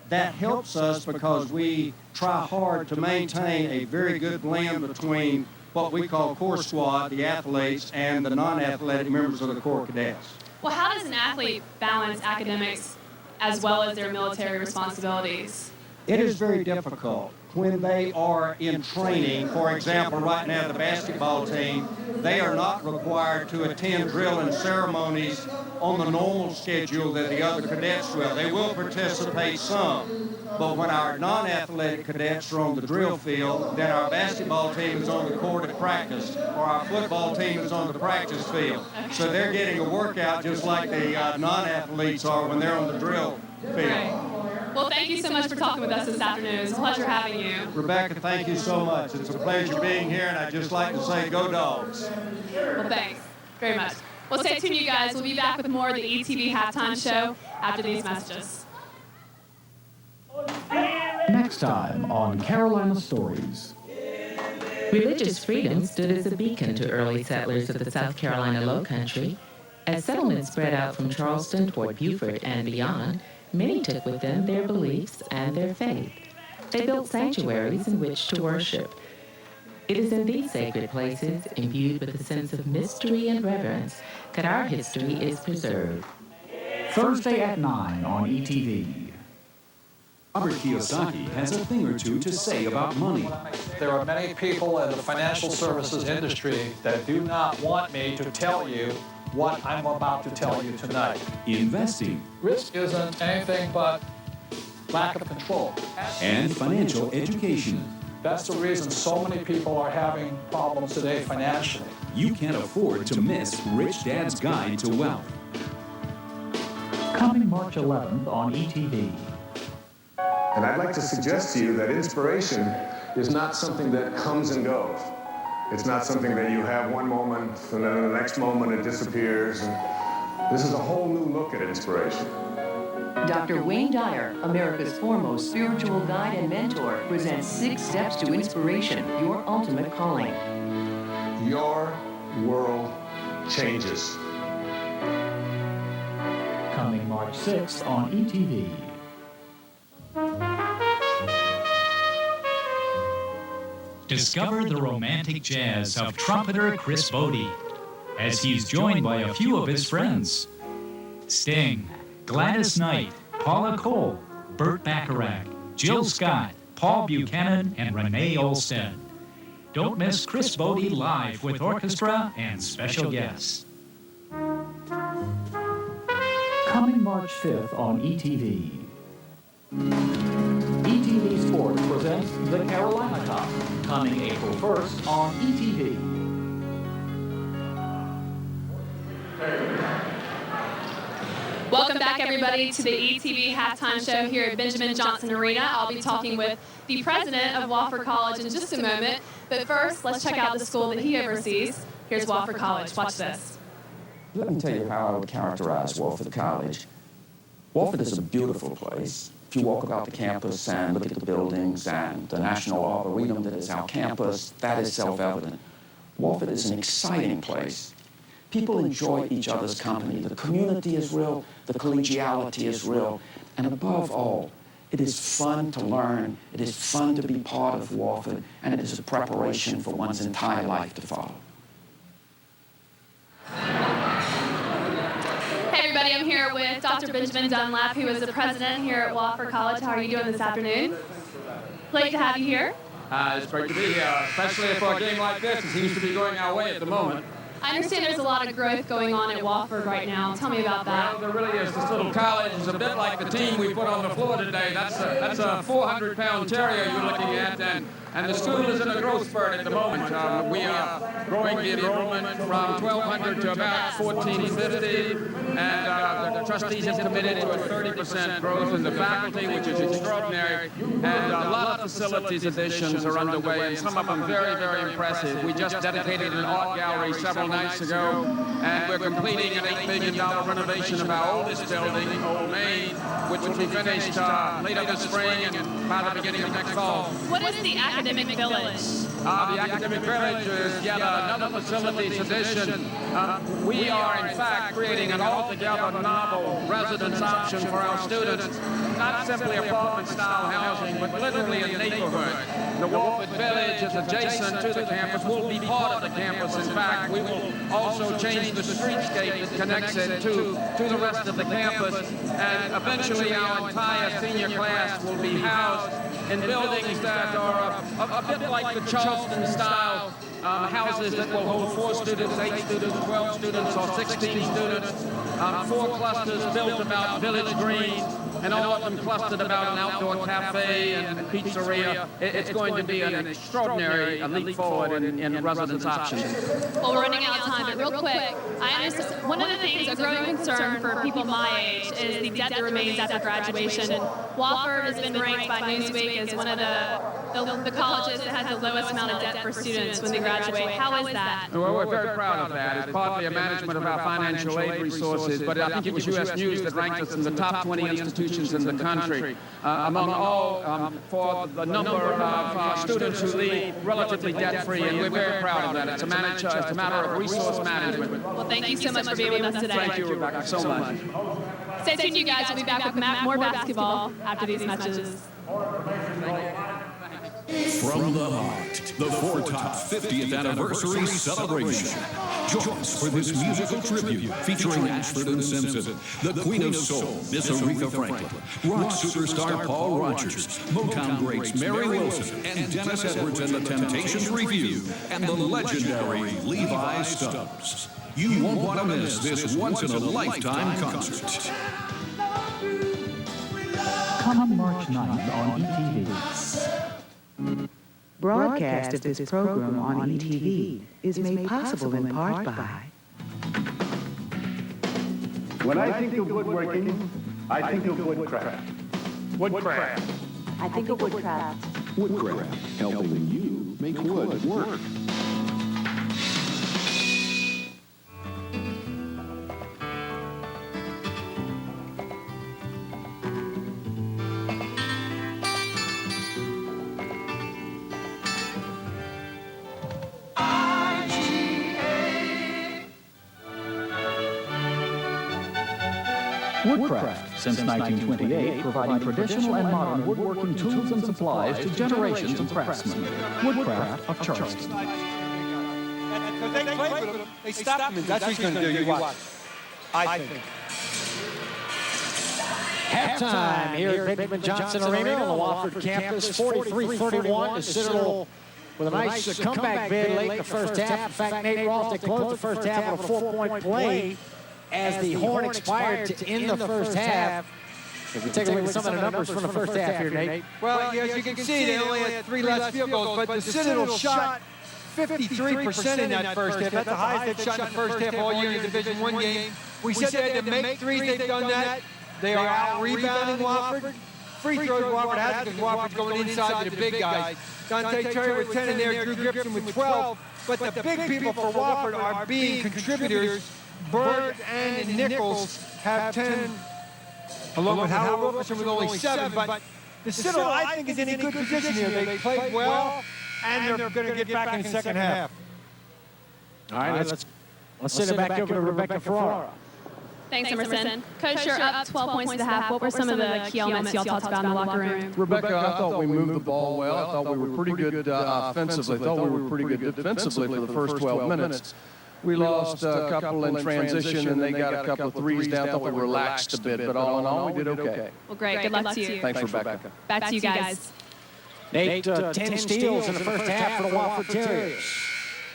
that helps us because we try hard to maintain a very good blend between what we call core squad, the athletes, and the non-athletic members of the Corps Cadets. Well, how does an athlete balance academics as well as their military responsibilities? It is very difficult. When they are in training, for example, right now the basketball team, they are not required to attend drill and ceremonies on the normal schedule that the other cadets will. They will participate some, but when our non-athletic cadets are on the drill field, then our basketball team is on the court at practice, or our football team is on the practice field. So they're getting a workout just like the non-athletes are when they're on the drill field. Right. Well, thank you so much for talking with us this afternoon. It's a pleasure having you. Rebecca, thank you so much. It's a pleasure being here, and I'd just like to say, go Dogs. Well, thanks very much. Well, stay tuned, you guys. We'll be back with more of the ETV Halftime Show after these messages. Next time on Carolina Stories. Religious freedom stood as a beacon to early settlers of the South Carolina Lowcountry. As settlements spread out from Charleston toward Beaufort and beyond, many took with them their beliefs and their faith. They built sanctuaries in which to worship. It is in these sacred places, imbued with a sense of mystery and reverence, that our history is preserved. Thursday at 9 on ETV. Robert Kiyosaki has a thing or two to say about money. There are many people in the financial services industry that do not want me to tell you what I'm about to tell you tonight. Investing. Risk isn't anything but lack of control. And financial education. That's the reason so many people are having problems today financially. You can't afford to miss Rich Dad's Guide to Wealth. Coming March 11th on ETV. And I'd like to suggest to you that inspiration is not something that comes and goes. It's not something that you have one moment and then the next moment it disappears. And this is a whole new look at inspiration. Dr. Wayne Dyer, America's foremost spiritual guide and mentor, presents 6 Steps to Inspiration, Your Ultimate Calling. Your world changes. Coming March 6th on ETV. Discover the romantic jazz of trumpeter Chris Bodie as he's joined by a few of his friends. Sting, Gladys Knight, Paula Cole, Burt Bacharach, Jill Scott, Paul Buchanan, and Renee Olstead. Don't miss Chris Bodie live with orchestra and special guests. Coming March 5th on ETV. ETV Sports presents the Carolina Cup, coming April 1st on ETV. Welcome back, everybody, to the ETV Halftime Show here at Benjamin Johnson Arena. I'll be talking with the president of Wofford College in just a moment. But first, let's check out the school that he oversees. Here's Wofford College. Watch this. Let me tell you how I would characterize Wofford College. Wofford is a beautiful place. If you walk about the campus and look at the buildings and the National Arboretum that is our campus, that is self-evident. Wofford is an exciting place. People enjoy each other's company. The community is real, the collegiality is real, and above all, it is fun to learn, it is fun to be part of Wofford, and it is a preparation for one's entire life to follow. Hey, everybody, I'm here with Dr. Benjamin Dunlap, who is the president here at Wofford College. How are you doing this afternoon? Great to have you here. It's great to be here, especially for a game like this. It seems to be going our way at the moment. I understand there's a lot of growth going on at Wofford right now. Tell me about that. Well, there really is. This little college is a bit like the team we put on the floor today. That's a 400-pound terrier you're looking at, and the school is in a growth spurt at the moment. We are growing the enrollment from 1,200 to about 1,450, and the trustees have committed to a 30% growth in the faculty, which is extraordinary, and a lot of facilities additions are underway, and some of them very, very impressive. We just dedicated an art gallery several nights ago, and we're completing an $8 million renovation of our oldest building, Old Main, which will be finished later this spring and by the beginning of next fall. What is the academic Academic Village? The Academic Village is yet another facilities addition. We are, in fact, creating an altogether novel residence option for our students. Not simply apartment-style housing, but literally a neighborhood. The Wofford Village is adjacent to the campus, will be part of the campus. In fact, we will also change the streetscape that connects it to the rest of the campus. And eventually our entire senior class will be housed in buildings that are a bit like the Charleston-style houses that will hold 4 students, 8 students, 12 students, or 16 students. 4 clusters built about Village Green, and all of them clustered about an outdoor cafe and pizzeria. It's going to be an extraordinary leap forward in residence options. Well, we're running out of time, but real quick, I understand one of the things, a growing concern for people my age, is the debt that remains after graduation. And Wofford has been ranked by Newsweek as one of the colleges that has the lowest amount of debt for students when they graduate. How is that? Well, we're very proud of that. It's partly a management of our financial aid resources, but I think it was U.S. News that ranked us in the top 20 institutions in the country. Among all, for the number of students who leave relatively debt-free, and we're very proud of that. It's a matter of resource management. Well, thank you so much for being with us today. Thank you, Rebecca, so much. Stay tuned, you guys. We'll be back with more basketball after these matches. From the heart, the Four Top 50th Anniversary Celebration. Join us for this musical tribute featuring Ashford and Simpson, the Queen of Soul, Miss Aretha Franklin, rock superstar Paul Rodgers, Motown greats Mary Wilson and Dennis Edwards and the Temptations Review, and the legendary Levi Stubbs. You won't want to miss this once-in-a-lifetime concert. Come March 9th on ETV. Broadcast of this program on ETV is made possible in part by... When I think of woodworking, I think of woodcraft. Woodcraft. I think of woodcraft. Woodcraft, helping you make wood work. Woodcraft, since 1928, providing traditional and modern woodworking tools and supplies to generations of craftsmen. Woodcraft of Charleston. Because they played with him, they stopped him. That's what he's going to do. You watch. I think. Halftime here at Benjamin Johnson Arena on the Wofford campus, 43-31 to Citadel with a nice comeback bid late in the first half. In fact, Nate Ross, they closed the first half with a 4-point play as the horn expired to end the first half. If you take a look at some of the numbers from the first half here, Nate. Well, as you can see, they only had 3 less field goals, but the Citadel shot 53% in that first half. That's the highest they've shot in the first half all year in the Division I game. We said they had to make threes. They've done that. They are out-rebounding Wofford. Free throws Wofford has because Wofford's going inside to the big guys. Dante Terry with 10 in there, Drew Gibson with 12. But the big people for Wofford are being contributors. Bird and Nichols have 10, along with Howard Wilkerson with only 7. But the Citadel, I think, is in a good position here. They played well, and they're going to get back in the second half. All right, let's send it back over to Rebecca Ferrara. Thanks, Emerson. Coach, you're up 12 points at the half. What were some of the key elements y'all talked about in the locker room? Rebecca, I thought we moved the ball well. I thought we were pretty good offensively. I thought we were pretty good defensively for the first 12 minutes. We lost a couple in transition, and they got a couple of threes down. I thought we relaxed a bit, but all in all, we did okay. Well, great. Good luck to you. Thanks, Rebecca. Back to you guys. Nate, 10 steals in the first half for the Wofford Terriers.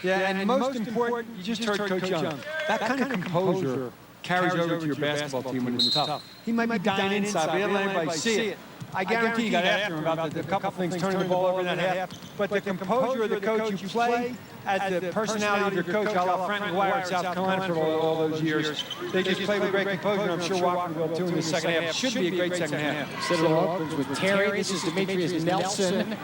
Yeah, and most important, you just heard Coach Young. That kind of composure carries over to your basketball team when it's tough. He might be dying inside, but he doesn't let anybody see it. I guarantee you got after him about the couple things turning the ball over in that half. But the composure of the coach you play as the personality of your coach, a la Frank McGuire at South Carolina for all those years. They just play with great composure, and I'm sure Wofford will too in the second half. Should be a great second half. Citadel opens with Terry. This is Demetrius Nelson.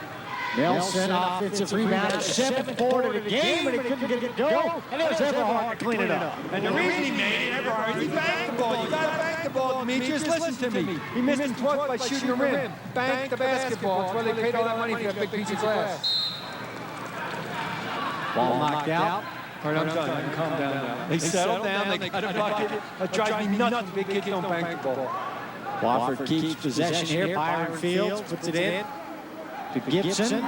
Nelson, offensive rebound, 7th board of the game, but he couldn't get it go. And there's Everhart to clean it up. And the reason he made it, Everhart, is he banked the ball. You got to bank the ball, Demetrius. Listen to me. He missed him twice by shooting the rim. Bank the basketball. That's why they paid all that money for that big piece of glass. Ball knocked out. All right, I'm done. I can calm down now. They settle down. They cut a bucket. That drives me nuts. Big kids don't bank the ball. Wofford keeps possession here. Byron Fields puts it in to Gibson.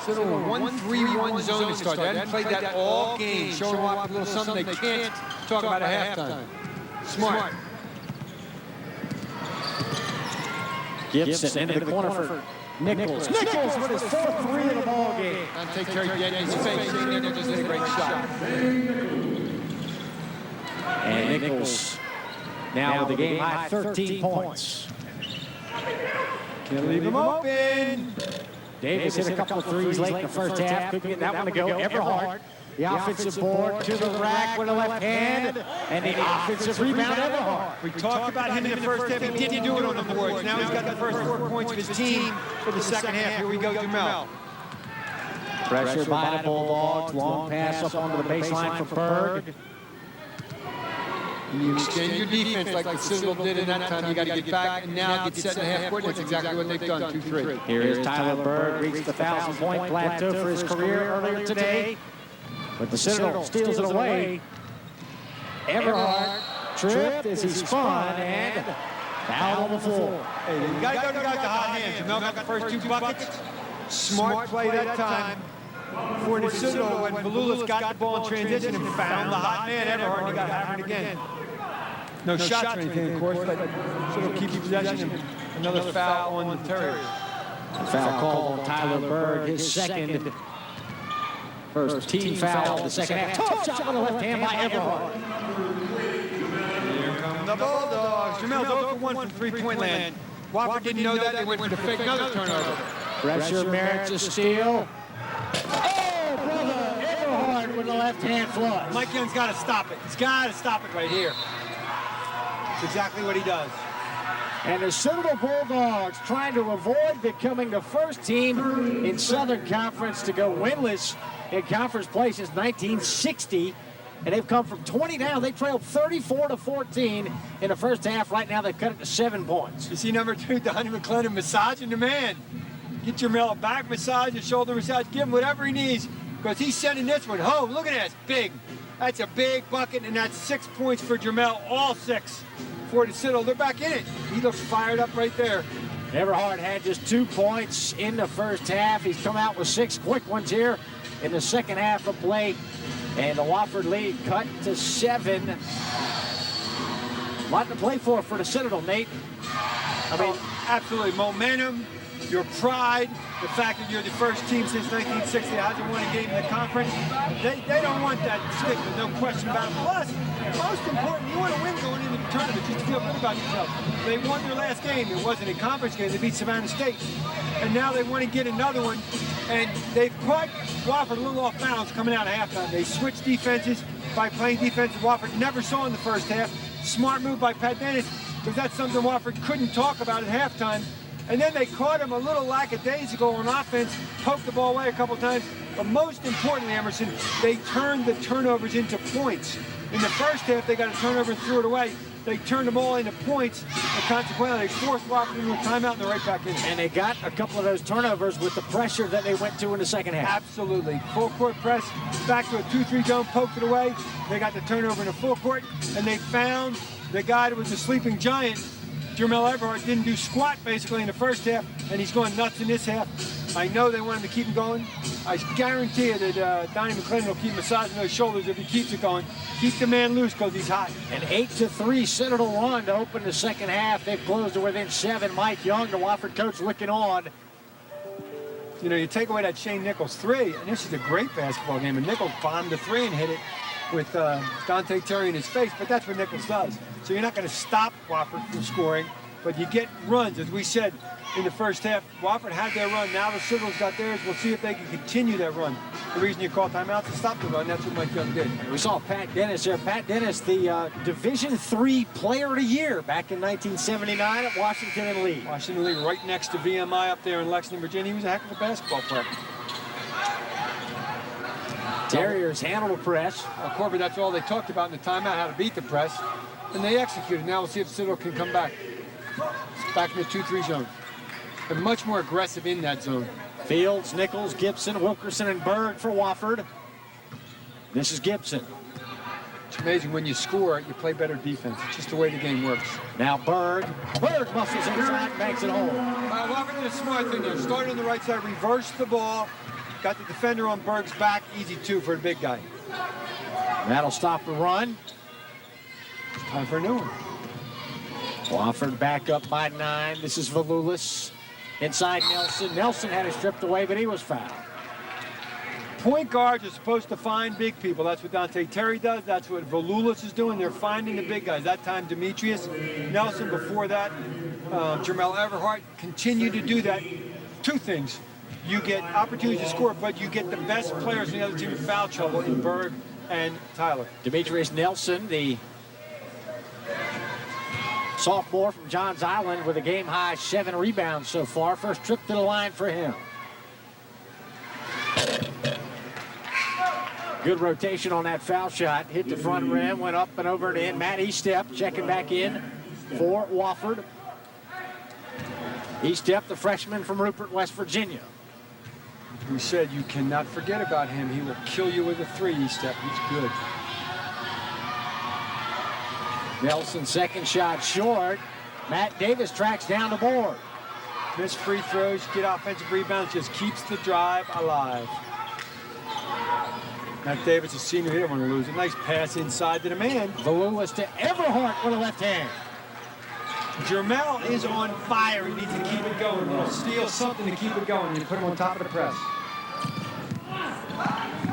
Citadel 1-3-1 zone to start. They haven't played that all game. Showing Wofford a little something they can't talk about at halftime. Smart. Gibson into the corner for Nichols. Nichols with his 4th 3 in the ball game. And take care of Gedney's face. Nichols just did a great shot. And Nichols now with the game high 13 points. Can't leave him open. Davis hit a couple of threes late in the first half. Couldn't get that one to go. Everhart, the offensive board to the rack with the left hand. And the offensive rebound, Everhart. We talked about him in the first half. He didn't do it on the boards. Now he's got the first 4 points of his team for the second half. Here we go, Jamel. Pressure by the Bulldogs. Long pass up onto the baseline for Berg. You extend your defense like the Citadel did in that time. You got to get back and now get set in the half court. That's exactly what they've done. 2-3. Here is Tyler Berg. Reached the 1,000-point plateau for his career earlier today. But the Citadel steals it away. Everhart tripped as he spun and fouled on the floor. Hey, you got to go to the hot hands. Jamel got the first 2 buckets. Smart play that time. For the Citadel, when Valulis got the ball in transition and found the hot man, Everhart, and he got hammered again. No shots or anything, of course, but Citadel keeps possession. Another foul on the Terriers. Foul called on Tyler Berg, his second. First team foul of the second half. Tough shot with the left hand by Everhart. Here come the Bulldogs. Jamel's 0 for 1 from three-point land. Wofford didn't know that. They went for the fake another turnover. Pressure merits a steal. Oh, brother, Everhart with the left hand flush. Mike Young's got to stop it. He's got to stop it right here. That's exactly what he does. And the Citadel Bulldogs trying to avoid becoming the first team in Southern Conference to go winless in conference play since 1960. And they've come from 20 down. They trailed 34-14 in the first half. Right now, they've cut it to 7 points. You see number 2, Donnie McClendon, massaging the man. Get Jamel a back massage, a shoulder massage. Give him whatever he needs because he's sending this one home. Look at that. It's big. That's a big bucket, and that's 6 points for Jamel. All 6 for the Citadel. They're back in it. He looks fired up right there. Everhart had just 2 points in the first half. He's come out with 6 quick ones here in the second half of play. And the Wofford lead cut to 7. A lot to play for the Citadel, Nate. I mean, absolutely. Momentum, your pride, the fact that you're the first team since 1960 that hasn't won a game in the conference. They don't want that stick, there's no question about it. Plus, most important, you want to win going into the tournament just to feel good about yourself. They won their last game. It wasn't a conference game. They beat Savannah State. And now they want to get another one. And they've caught Wofford a little off balance coming out of halftime. They switched defenses by playing defense Wofford never saw in the first half. Smart move by Pat Dennis, because that's something Wofford couldn't talk about at halftime. And then they caught him a little lackadaisical on offense, poked the ball away a couple times. But most importantly, Emerson, they turned the turnovers into points. In the first half, they got a turnover and threw it away. They turned them all into points, and consequently, they forced Wofford into a timeout, and they're right back in. And they got a couple of those turnovers with the pressure that they went to in the second half. Absolutely. Full court press, back to a 2-3 zone, poked it away. They got the turnover in the full court, and they found the guy that was the sleeping giant. Jamel Everhart didn't do squat basically in the first half, and he's going nuts in this half. I know they want him to keep him going. I guarantee you that Donnie McClendon will keep massaging those shoulders if he keeps it going. Keep the man loose because he's hot. An 8-3 Citadel run to open the second half. They've closed to within 7. Mike Young, the Wofford coach, looking on. You know, you take away that Shane Nichols 3, and this is a great basketball game, and Nichols bombed the 3 and hit it with Dante Terry in his face, but that's what Nichols does. So you're not going to stop Wofford from scoring, but you get runs, as we said in the first half. Wofford had their run. Now the Citadel's got theirs. We'll see if they can continue that run. The reason you call timeouts to stop the run, that's what Mike Young did. We saw Pat Dennis there. Pat Dennis, the Division III Player of the Year back in 1979 at Washington and Lee. Washington Lee, right next to VMI up there in Lexington, Virginia. He was a heck of a basketball player. Terriers handle the press. Corbett, that's all they talked about in the timeout, how to beat the press. and they executed. Now we'll see if Citadel can come back. It's back in the 2-3 zone. They're much more aggressive in that zone. Fields, Nichols, Gibson, Wilkerson, and Berg for Wofford. This is Gibson. It's amazing when you score, you play better defense. It's just the way the game works. Now Berg. Berg muscles inside and banks it home. Wofford did a smart thing there. Started on the right side, reversed the ball, got the defender on Berg's back. Easy 2 for the big guy. That'll stop the run. It's time for a new one. Wofford back up by 9. This is Valulis. Inside Nelson. Nelson had it stripped away, but he was fouled. Point guards are supposed to find big people. That's what Dante Terry does. That's what Valulis is doing. They're finding the big guys. That time, Demetrius Nelson. Before that, Jermel Everhart continued to do that. 2 things. You get opportunities to score, but you get the best players in the other team in foul trouble in Berg and Tyler. Demetrius Nelson, the sophomore from Johns Island, with a game-high 7 rebounds so far. First trip to the line for him. Good rotation on that foul shot. Hit the front rim, went up and over and in. Matt Estep checking back in for Wofford. Estep, the freshman from Rupert, West Virginia. We said you cannot forget about him. He will kill you with a 3, Estep. He's good. Nelson, second shot short. Matt Davis tracks down the board. Missed free throws, get offensive rebounds, just keeps the drive alive. Matt Davis, a senior, he didn't want to lose. A nice pass inside to the man. Valulis to Everhart with a left hand. Jermel is on fire. He needs to keep it going. He'll steal something to keep it going. You put him on top of the press.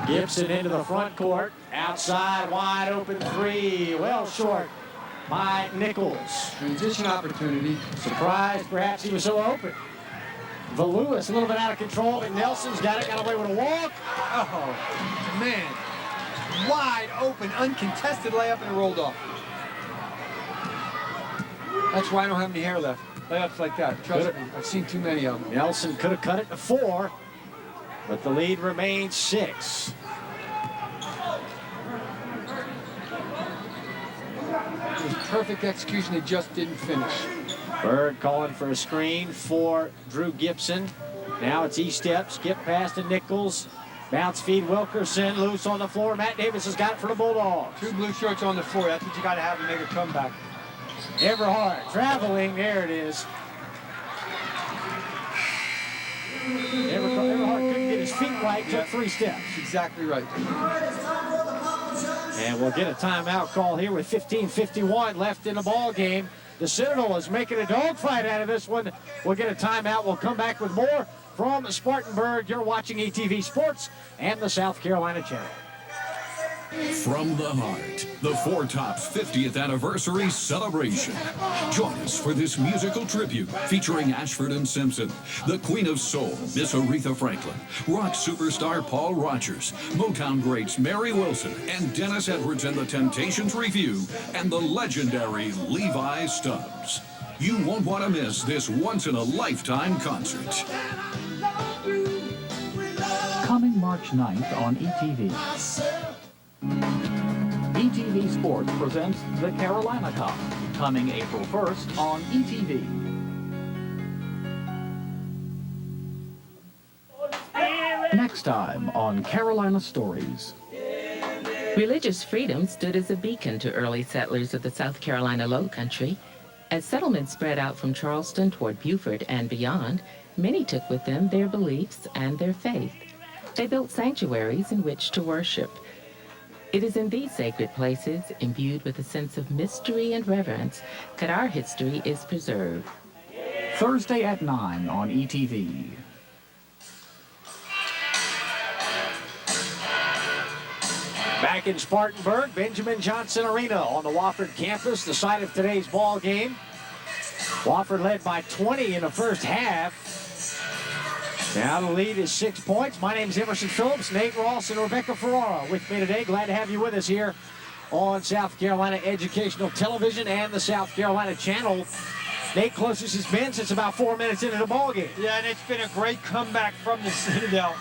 Gibson into the front court. Outside, wide open 3. Well short by Nichols. Transition opportunity. Surprised, perhaps he was so open. Valulis a little bit out of control, and Nelson's got it. Got away with a walk. Oh, man. Wide open, uncontested layup, and it rolled off. That's why I don't have any hair left. Layups like that. Trust me, I've seen too many of them. Nelson could have cut it to 4, but the lead remains 6. It was perfect execution. They just didn't finish. Berg calling for a screen for Drew Gibson. Now it's Estep. Skip past to Nichols. Bounce feed Wilkerson. Loose on the floor. Matt Davis has got it for the Bulldogs. 2 blue shirts on the floor. That's what you got to have to make a comeback. Everhart traveling. There it is. Everhart couldn't get his feet right. Took 3 steps. Exactly right. And we'll get a timeout call here with 15:51 left in the ball game. The Citadel is making a dogfight out of this one. We'll get a timeout. We'll come back with more from Spartanburg. You're watching ETV Sports and the South Carolina Channel. From the heart, the Four Tops 50th anniversary celebration. Join us for this musical tribute featuring Ashford and Simpson, the Queen of Soul, Miss Aretha Franklin, rock superstar Paul Rodgers, Motown greats Mary Wilson and Dennis Edwards and the Temptations Review, and the legendary Levi Stubbs. You won't want to miss this once-in-a-lifetime concert. Coming March 9th on ETV. ETV Sports presents the Carolina Cup, coming April 1st on ETV. Next time on Carolina Stories. Religious freedom stood as a beacon to early settlers of the South Carolina Lowcountry. As settlements spread out from Charleston toward Beaufort and beyond, many took with them their beliefs and their faith. They built sanctuaries in which to worship. It is in these sacred places, imbued with a sense of mystery and reverence, that our history is preserved. Thursday at 9 on ETV. Back in Spartanburg, Benjamin Johnson Arena on the Wofford campus, the site of today's ball game. Wofford led by 20 in the first half. Now the lead is 6 points. My name is Emerson Phillips, Nate Ross, and Rebecca Ferrara with me today. Glad to have you with us here on South Carolina Educational Television and the South Carolina Channel. Nate, closest it's been since about 4 minutes into the ball game. Yeah, and it's been a great comeback from the Citadel.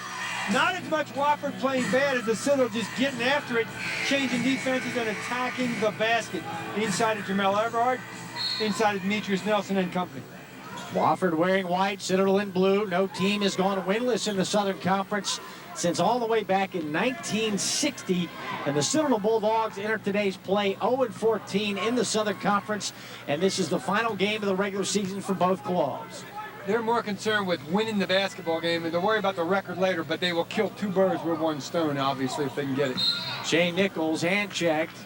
Not as much Wofford playing bad as the Citadel just getting after it, changing defenses and attacking the basket. Inside of Jamel Everhart, inside of Demetrius Nelson and company. Wofford wearing white, Citadel in blue. No team has gone winless in the Southern Conference since all the way back in 1960. And the Citadel Bulldogs entered today's play 0-14 in the Southern Conference. And this is the final game of the regular season for both clubs. They're more concerned with winning the basketball game, and they'll worry about the record later, but they will kill two birds with one stone, obviously, if they can get it. Shane Nichols hand-checked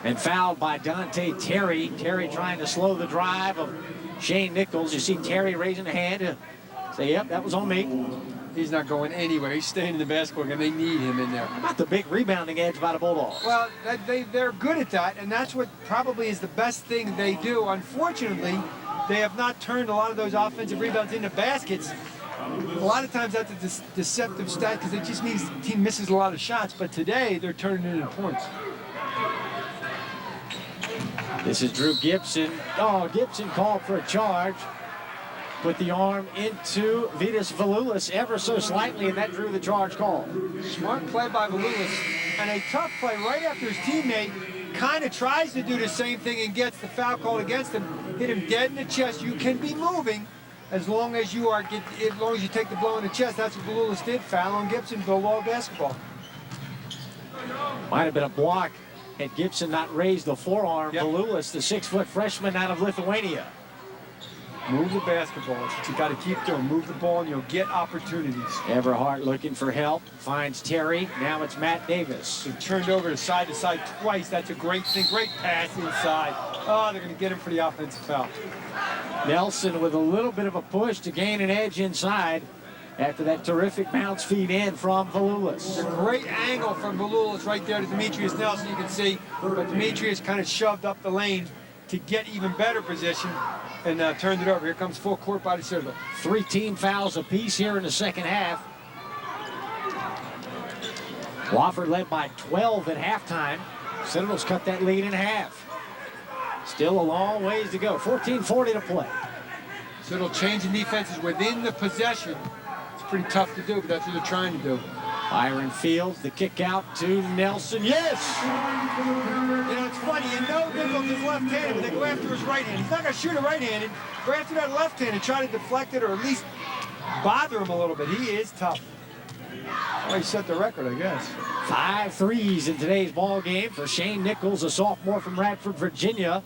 and fouled by Dante Terry. Terry trying to slow the drive of Shane Nichols. You see Terry raising a hand to say, yep, that was on me. He's not going anywhere. He's staying in the basketball game. They need him in there. How about the big rebounding edge by the Bulldogs? Well, they're good at that, and that's what probably is the best thing they do. Unfortunately, they have not turned a lot of those offensive rebounds into baskets. A lot of times that's a deceptive stat because it just means the team misses a lot of shots, but today they're turning it into points. This is Drew Gibson. Oh, Gibson called for a charge. Put the arm into Vitas Valulis ever so slightly, and that drew the charge call. Smart play by Valulis, and a tough play right after his teammate kind of tries to do the same thing and gets the foul called against him. Hit him dead in the chest. You can be moving as long as you take the blow in the chest. That's what Valulis did. Foul on Gibson, Bulldog basketball. Might have been a block had Gibson not raised the forearm. Yep. Valulis, the 6-foot freshman out of Lithuania. Move the basketball. That's what you got to keep doing. Move the ball and you'll get opportunities. Everhart looking for help. Finds Terry. Now it's Matt Davis. He turned over to side twice. That's a great thing. Great pass inside. Oh, they're going to get him for the offensive foul. Nelson with a little bit of a push to gain an edge inside after that terrific bounce feed in from Valulis. A great angle from Valulis right there to Demetrius Nelson, you can see. But Demetrius kind of shoved up the lane to get even better position and turned it over. Here comes full court by the Citadel. 3 team fouls apiece here in the second half. Wofford led by 12 at halftime. Citadel's cut that lead in half. Still a long ways to go. 14:40 to play. Citadel changing defenses within the possession. It's pretty tough to do, but that's what they're trying to do. Byron Fields, the kick out to Nelson. Yes! You know, it's funny. You know Nichols is left-handed, but they go after his right hand. He's not going to shoot a right-handed. Go after that left hand and try to deflect it or at least bother him a little bit. He is tough. Well, he set the record, I guess. 5 threes in today's ball game for Shane Nichols, a sophomore from Radford, Virginia.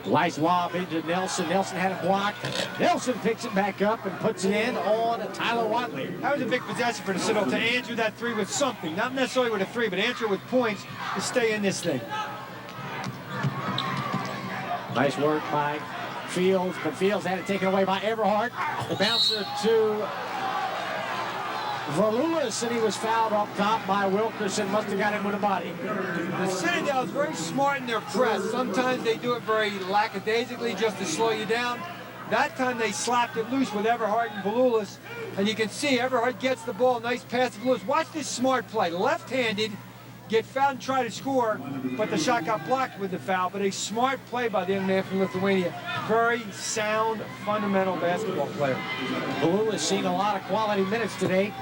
Nice lob into Nelson. Nelson had it blocked. Nelson picks it back up and puts it in on Tyler Watley. That was a big possession for the Citadel to answer that three with something. Not necessarily with a three, but answer with points to stay in this thing. Nice work by Fields, but Fields had it taken away by Everhart. The bouncer to Valulis, and he was fouled up top by Wilkerson. Must have got him with a body. The Citadel is very smart in their press. Sometimes they do it very lackadaisically just to slow you down. That time they slapped it loose with Everhart and Valulis, and you can see Everhart gets the ball. Nice pass to Valulis. Watch this smart play. Left-handed, get fouled and try to score, but the shot got blocked with the foul. But a smart play by the young man from Lithuania. Very sound, fundamental basketball player. Valulis seen a lot of quality minutes today.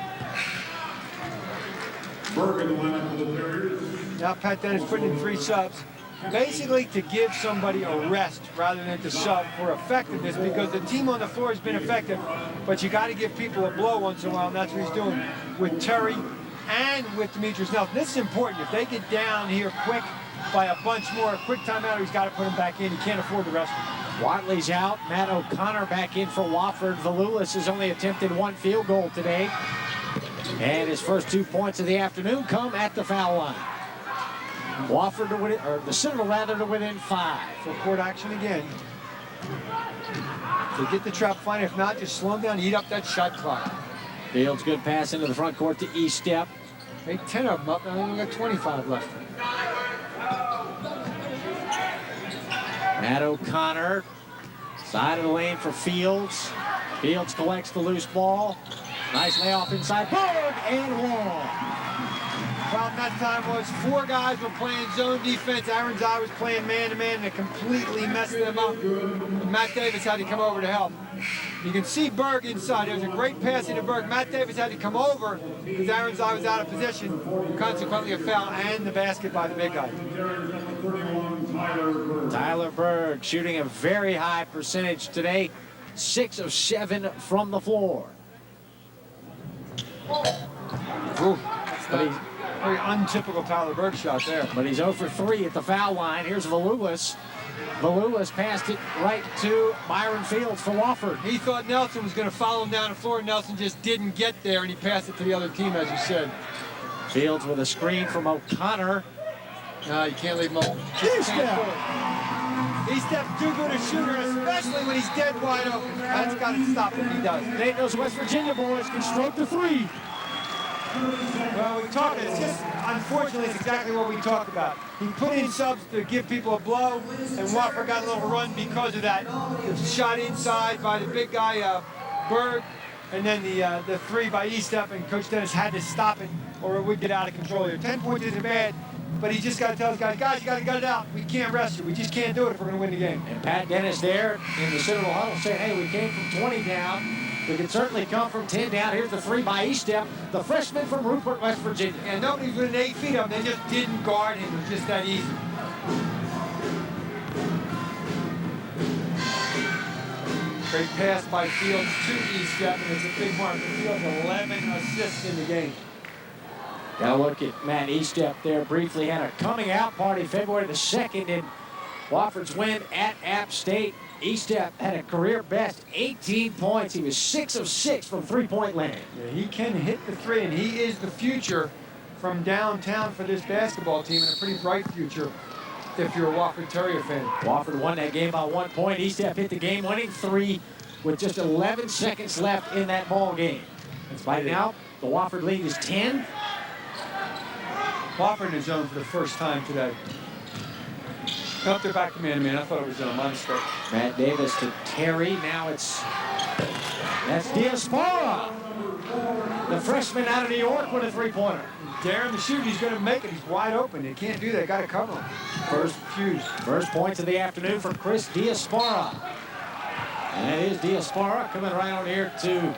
Now Pat Dennis putting in 3 subs, basically to give somebody a rest rather than to sub for effectiveness, because the team on the floor has been effective, but you got to give people a blow once in a while, and that's what he's doing with Terry and with Demetrius Nelson. This is important. If they get down here quick by a bunch more, a quick timeout, he's got to put them back in. He can't afford the rest of them. Watley's out. Matt O'Connor back in for Wofford. Valulis has only attempted 1 field goal today. And his first 2 points of the afternoon come at the foul line. Wofford to win it, or the Citadel rather, to within 5. Full court action again. They get the trap fine. If not, just slow them down, eat up that shot clock. Fields, good pass into the front court to Eastep. Make 10 of them up, and only got 25 left. Matt O'Connor, side of the lane for Fields. Fields collects the loose ball. Nice layoff inside. Boom! And one. Problem that time was 4 guys were playing zone defense. Aaron's eye was playing man-to-man, and it completely messed them up. And Matt Davis had to come over to help. You can see Berg inside. There's a great pass to Berg. Matt Davis had to come over because Aaron's eye was out of position. Consequently, a foul and the basket by the big guy. Tyler Berg shooting a very high percentage today. 6 of 7 from the floor. Ooh, but he's very untypical Tyler Berg shot there. But he's 0 for 3 at the foul line. Here's Valulis. Valulis passed it right to Byron Fields for Wofford. He thought Nelson was going to follow him down the floor. Nelson just didn't get there, and he passed it to the other team, as you said. Fields with a screen from O'Connor. No, you can't leave him open. E-step's too good a shooter, especially when he's dead wide open. That's got to stop if he does. They those West Virginia boys can stroke the 3. Well, we talked, it's just, unfortunately, it's exactly what we talked about. He put in subs to give people a blow, and Wofford got a little run because of that. It was shot inside by the big guy, Berg, and then the 3 by E-step, and Coach Dennis had to stop it, or it would get out of control here. 10 points isn't bad, but he just got to tell his guys, you got to gut it out. We can't rest you. We just can't do it if we're going to win the game. And Pat Dennis there in the Citadel huddle saying, hey, we came from 20 down. We can certainly come from 10 down. Here's the 3 by E-step, the freshman from Rupert, West Virginia. And nobody's within 8 feet of him. They just didn't guard him. It was just that easy. Great pass by Fields to E-step, and it's a big mark. Fields 11 assists in the game. Now look at Matt E-step there briefly. Had a coming out party February the 2nd in Wofford's win at App State. E-step had a career best 18 points. He was 6 of 6 from 3-point land. Yeah, he can hit the 3, and he is the future from downtown for this basketball team, and a pretty bright future if you're a Wofford Terrier fan. Wofford won that game by 1 point. E-step hit the game-winning 3 with just 11 seconds left in that ball game. Right now, the Wofford lead is 10. Wofford in his zone for the first time today. Up there back to man-to-man. I thought it was zone. My mistake. Matt Davis to Terry. Now that's Diaspora. The freshman out of New York with a 3-pointer. Daring to shoot. He's going to make it. He's wide open. They can't do that. Got to cover him. First points of the afternoon for Chris Diaspora. And that is Diaspora coming right on here to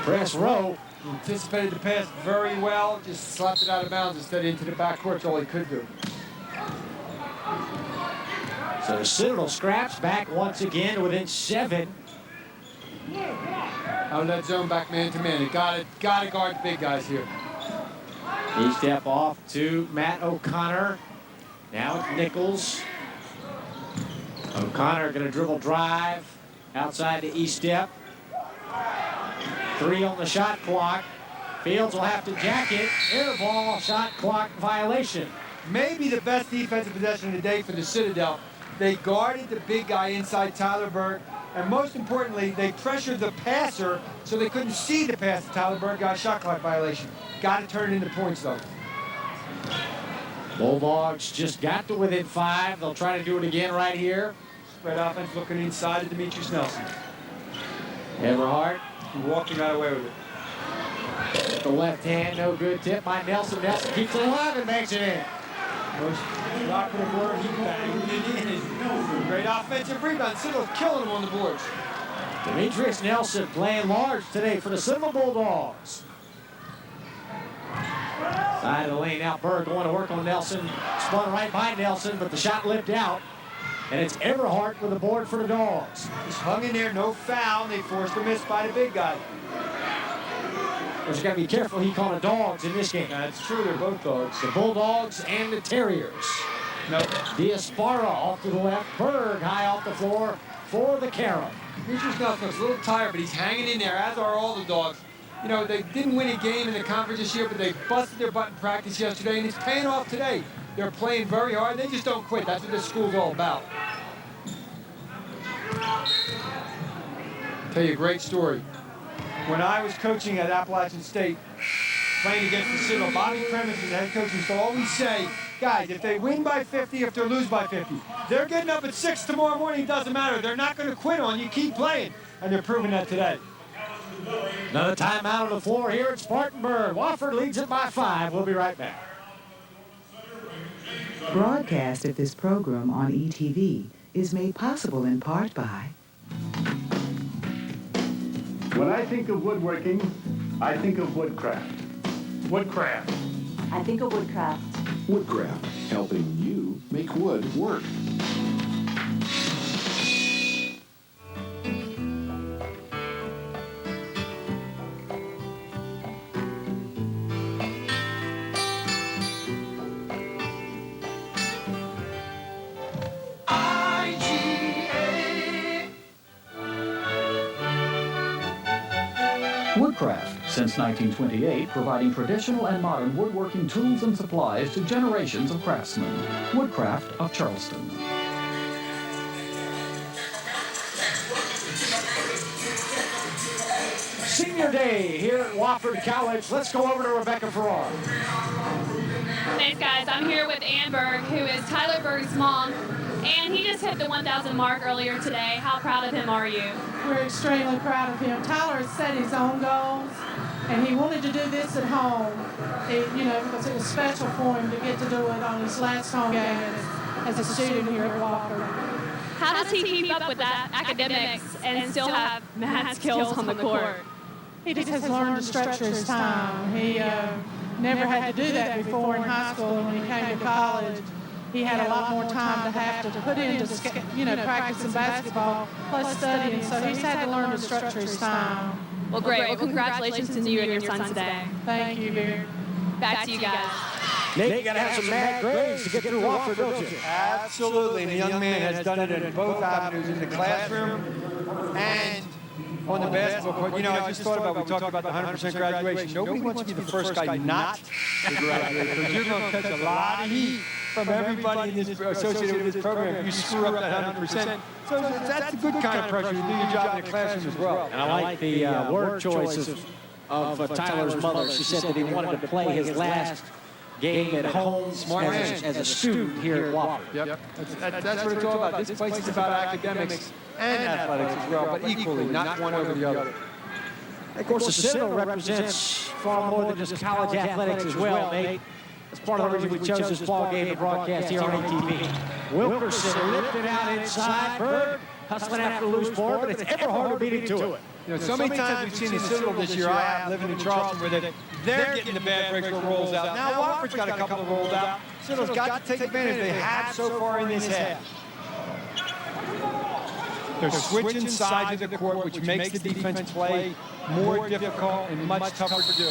press row. Anticipated the pass very well. Just slapped it out of bounds instead into the backcourt. That's all he could do. So Citadel scraps back once again within 7. Out of that zone back man-to-man. You got to guard the big guys here. E-step off to Matt O'Connor. Now it's Nichols. O'Connor going to dribble drive outside the E-step. 3 on the shot clock. Fields will have to jack it. Air ball, shot clock violation. Maybe the best defensive possession of the day for the Citadel. They guarded the big guy inside Tyler Berg, and most importantly, they pressured the passer so they couldn't see the pass to Tyler Berg. Got a shot clock violation. Got to turn it into points, though. Bulldogs just got to within 5. They'll try to do it again right here. Spread offense looking inside of Demetrius Nelson. Everhart. He walked him right away with it. The left hand, no good. Tip by Nelson. Nelson keeps it alive and makes it in. Rock for the board, he banged it in. Great offensive rebound. Citadel's killing him on the boards. Demetrius Nelson playing large today for the Citadel Bulldogs. Side of the lane now, Berg going to work on Nelson. Spun right by Nelson, but the shot lipped out. And it's Everhart with the board for the Dogs. Just hung in there, no foul. They forced a miss by the big guy. But you got to be careful. He called Dogs in this game. That's true. They're both dogs. The Bulldogs and the Terriers. No. Diaspora off to the left. Berg high off the floor for the Carol. Demetrius Nelson's a little tired, but he's hanging in there, as are all the dogs. You know, they didn't win a game in the conference this year, but they busted their butt in practice yesterday, and it's paying off today. They're playing very hard. They just don't quit. That's what this school's all about. I'll tell you a great story. When I was coaching at Appalachian State, playing against the Citadel, Bobby Kremitz was the head coach, used to always say, guys, if they win by 50, if they lose by 50, they're getting up at 6 tomorrow morning, it doesn't matter. They're not going to quit on you. Keep playing. And they're proving that today. Another timeout on the floor here at Spartanburg. Wofford leads it by 5. We'll be right back. Broadcast of this program on ETV is made possible in part by... When I think of woodworking, I think of woodcraft. Woodcraft. I think of woodcraft. Woodcraft, helping you make wood work. Woodcraft, since 1928, providing traditional and modern woodworking tools and supplies to generations of craftsmen. Woodcraft of Charleston. Senior day here at Wofford College. Let's go over to Rebecca Farrar. Thanks, guys. I'm here with Ann Berg, who is Tyler Berg's mom. And he just hit the 1,000 mark earlier today. How proud of him are you? We're extremely proud of him. Tyler has set his own goals, and he wanted to do this at home, because it was special for him to get to do it on his last home game as a student here at Wofford. How does he keep up with that academics and still have mad skills on the court? He just has learned to structure his time. He never had to do that before in high school, and when he came to college, he had a lot more time to have to put into, practicing basketball, plus studying. So he's had to learn to structure his time. Well, great. Well, congratulations to you and your son today. Thank you, Vera. Back to you guys. Nate, you got to have some mad grades to get through Wofford, don't you? Absolutely. And the young man has done it in both avenues, in the classroom and on the basketball court. I just thought about, we talked about the 100% graduation. Nobody wants to be the first guy not to graduate, because you're going to catch a lot of heat from everybody in this associated with this program if you screw up that 100%. So that's a good kind of pressure to do your job in the classroom as well. And I like the word choice of Tyler's mother. She said that he wanted to play his last game at home as a student here at Wofford. Yep. That's what it's all about. This place is about academics and athletics as well, but equally, not one over the other. Of course, the Citadel represents far more than just college athletics as well, Nate. That's part of the reason we chose this ball game to broadcast here on ATV. Wilkerson lifting out inside. Bird hustling after the loose board, but it's ever harder beating to it. So many times we've seen the Citadel this year, I have living in Charleston, where they're getting the bad breaks with rolls out. Now Wofford's got a couple of rolls out. Citadel's got to take advantage. They have so far in this half. They're switching sides of the court, which makes the defense play more difficult and much tougher to do.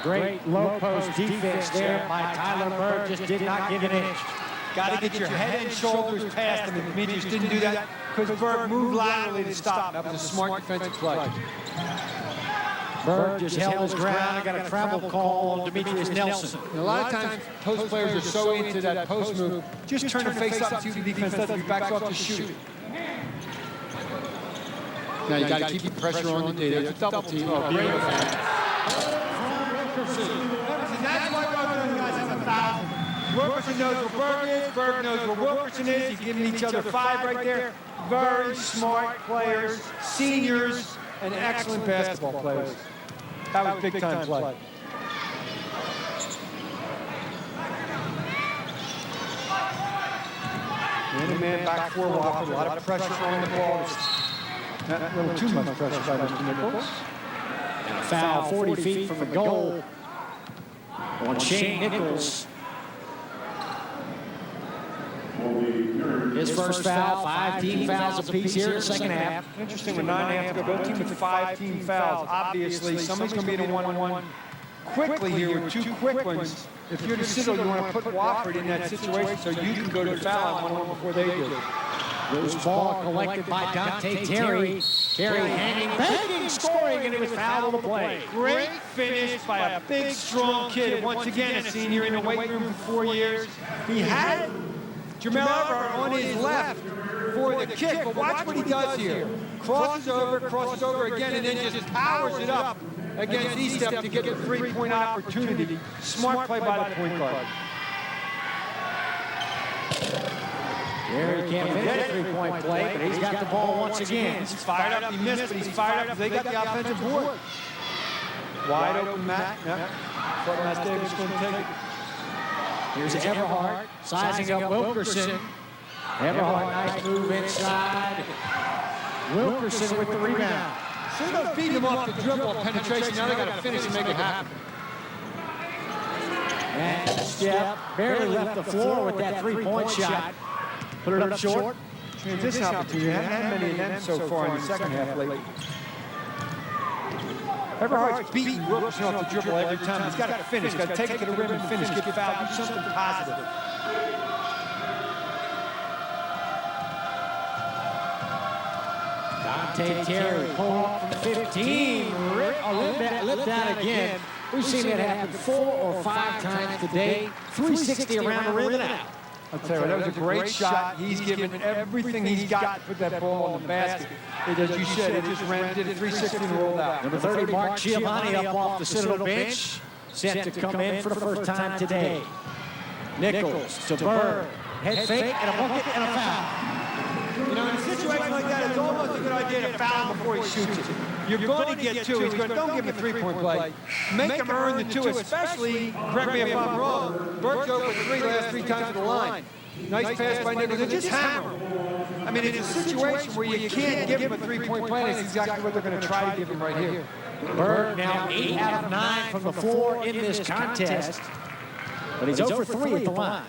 Great low post defense there by Tyler Bird, just did not give an inch. Got to get your head and shoulders past them. And Demetrius didn't do that because Bird moved laterally to stop. That was a smart defensive play. Bird just held his ground and got a travel call on Demetrius Nelson. And a lot of times, post players are so into that post move, just turn the face up and see what the defense does. He backs off to shoot. Now you got to keep the pressure on the D. There's a double team. Oh, great. That's why both of those guys have 1,000. Wilkerson knows where Berg is. Berg knows where Wilkerson is. He's giving each other 5 right there. Very smart players, seniors, and excellent basketball players. That was big time play. Man back for Wofford. A lot of pressure on the ball. Not a little too much pressure by Mr. Nichols. And a foul 40 feet from the goal on Shane Nichols. His first foul, 5 team fouls apiece here in the second half. Interesting, with 9.5 to go, both teams with 5 team fouls. Obviously, somebody's going to be in a 1-1 quickly here with 2 quick ones. If you're the Citadel, you want to put Wofford in that situation so you can go to foul on 1-1 before they do. Loose ball collected by Dante Terry. Terry hanging, banging, scoring, and it was foul on the play. Great finish by a big, strong kid. Once again, a senior in the weight room for 4 years. He had Jamel Everett on his left for the kick, but watch what he does here. Crosses over again, and then just powers it up against E-Step to get the 3-point opportunity. Smart play by the point guard. Jerry can't finish a three-point play, but he's got the ball once again. He's fired up. He missed, but he's fired up. They got the offensive board. Wide open, Matt. Yep. Matt Davis going to take it. Here's Everhart sizing up Wilkerson. Everhart, nice move inside. Wilkerson with the rebound. Should have beat him off the dribble penetration. Now they got to finish and make it happen. And step barely left the floor with that three-point shot. Put it up short. Transition opportunity. Haven't had many of them so far in the second half lately. Everhart's beating Wilkerson off the dribble every time. He's got to finish. He's got to take it to the rim and finish. Get fouled. Do something positive. Dante Terry pull off from 15. Lift that again. We've seen that happen 4 or 5 times today. 360 around the rim and out. I'll tell you what, that was a great shot. He's given everything he's got to put that ball in the basket. As you said, it just ran, did a 360 and rolled out. Number 30, Mark Giovanni up off the Citadel bench. Set to come in for the first time today. Nichols to Bird. Head fake and a bucket and a foul. You know, in a situation like that, it's almost a good idea to foul him before he shoots it. You're going to get 2. He's going to, don't give him a three-point play. Make him earn the 2, especially, correct me if I'm wrong, Burke's open 3 last 3 times at the line. Nice pass by Nichols. Just hammer him. I mean, it's a situation where you can't give him a 3-point play, and it's exactly what they're going to try to give him right here. Bird now 8 out of 9 from the floor in this contest. But he's 0 for 3 at the line.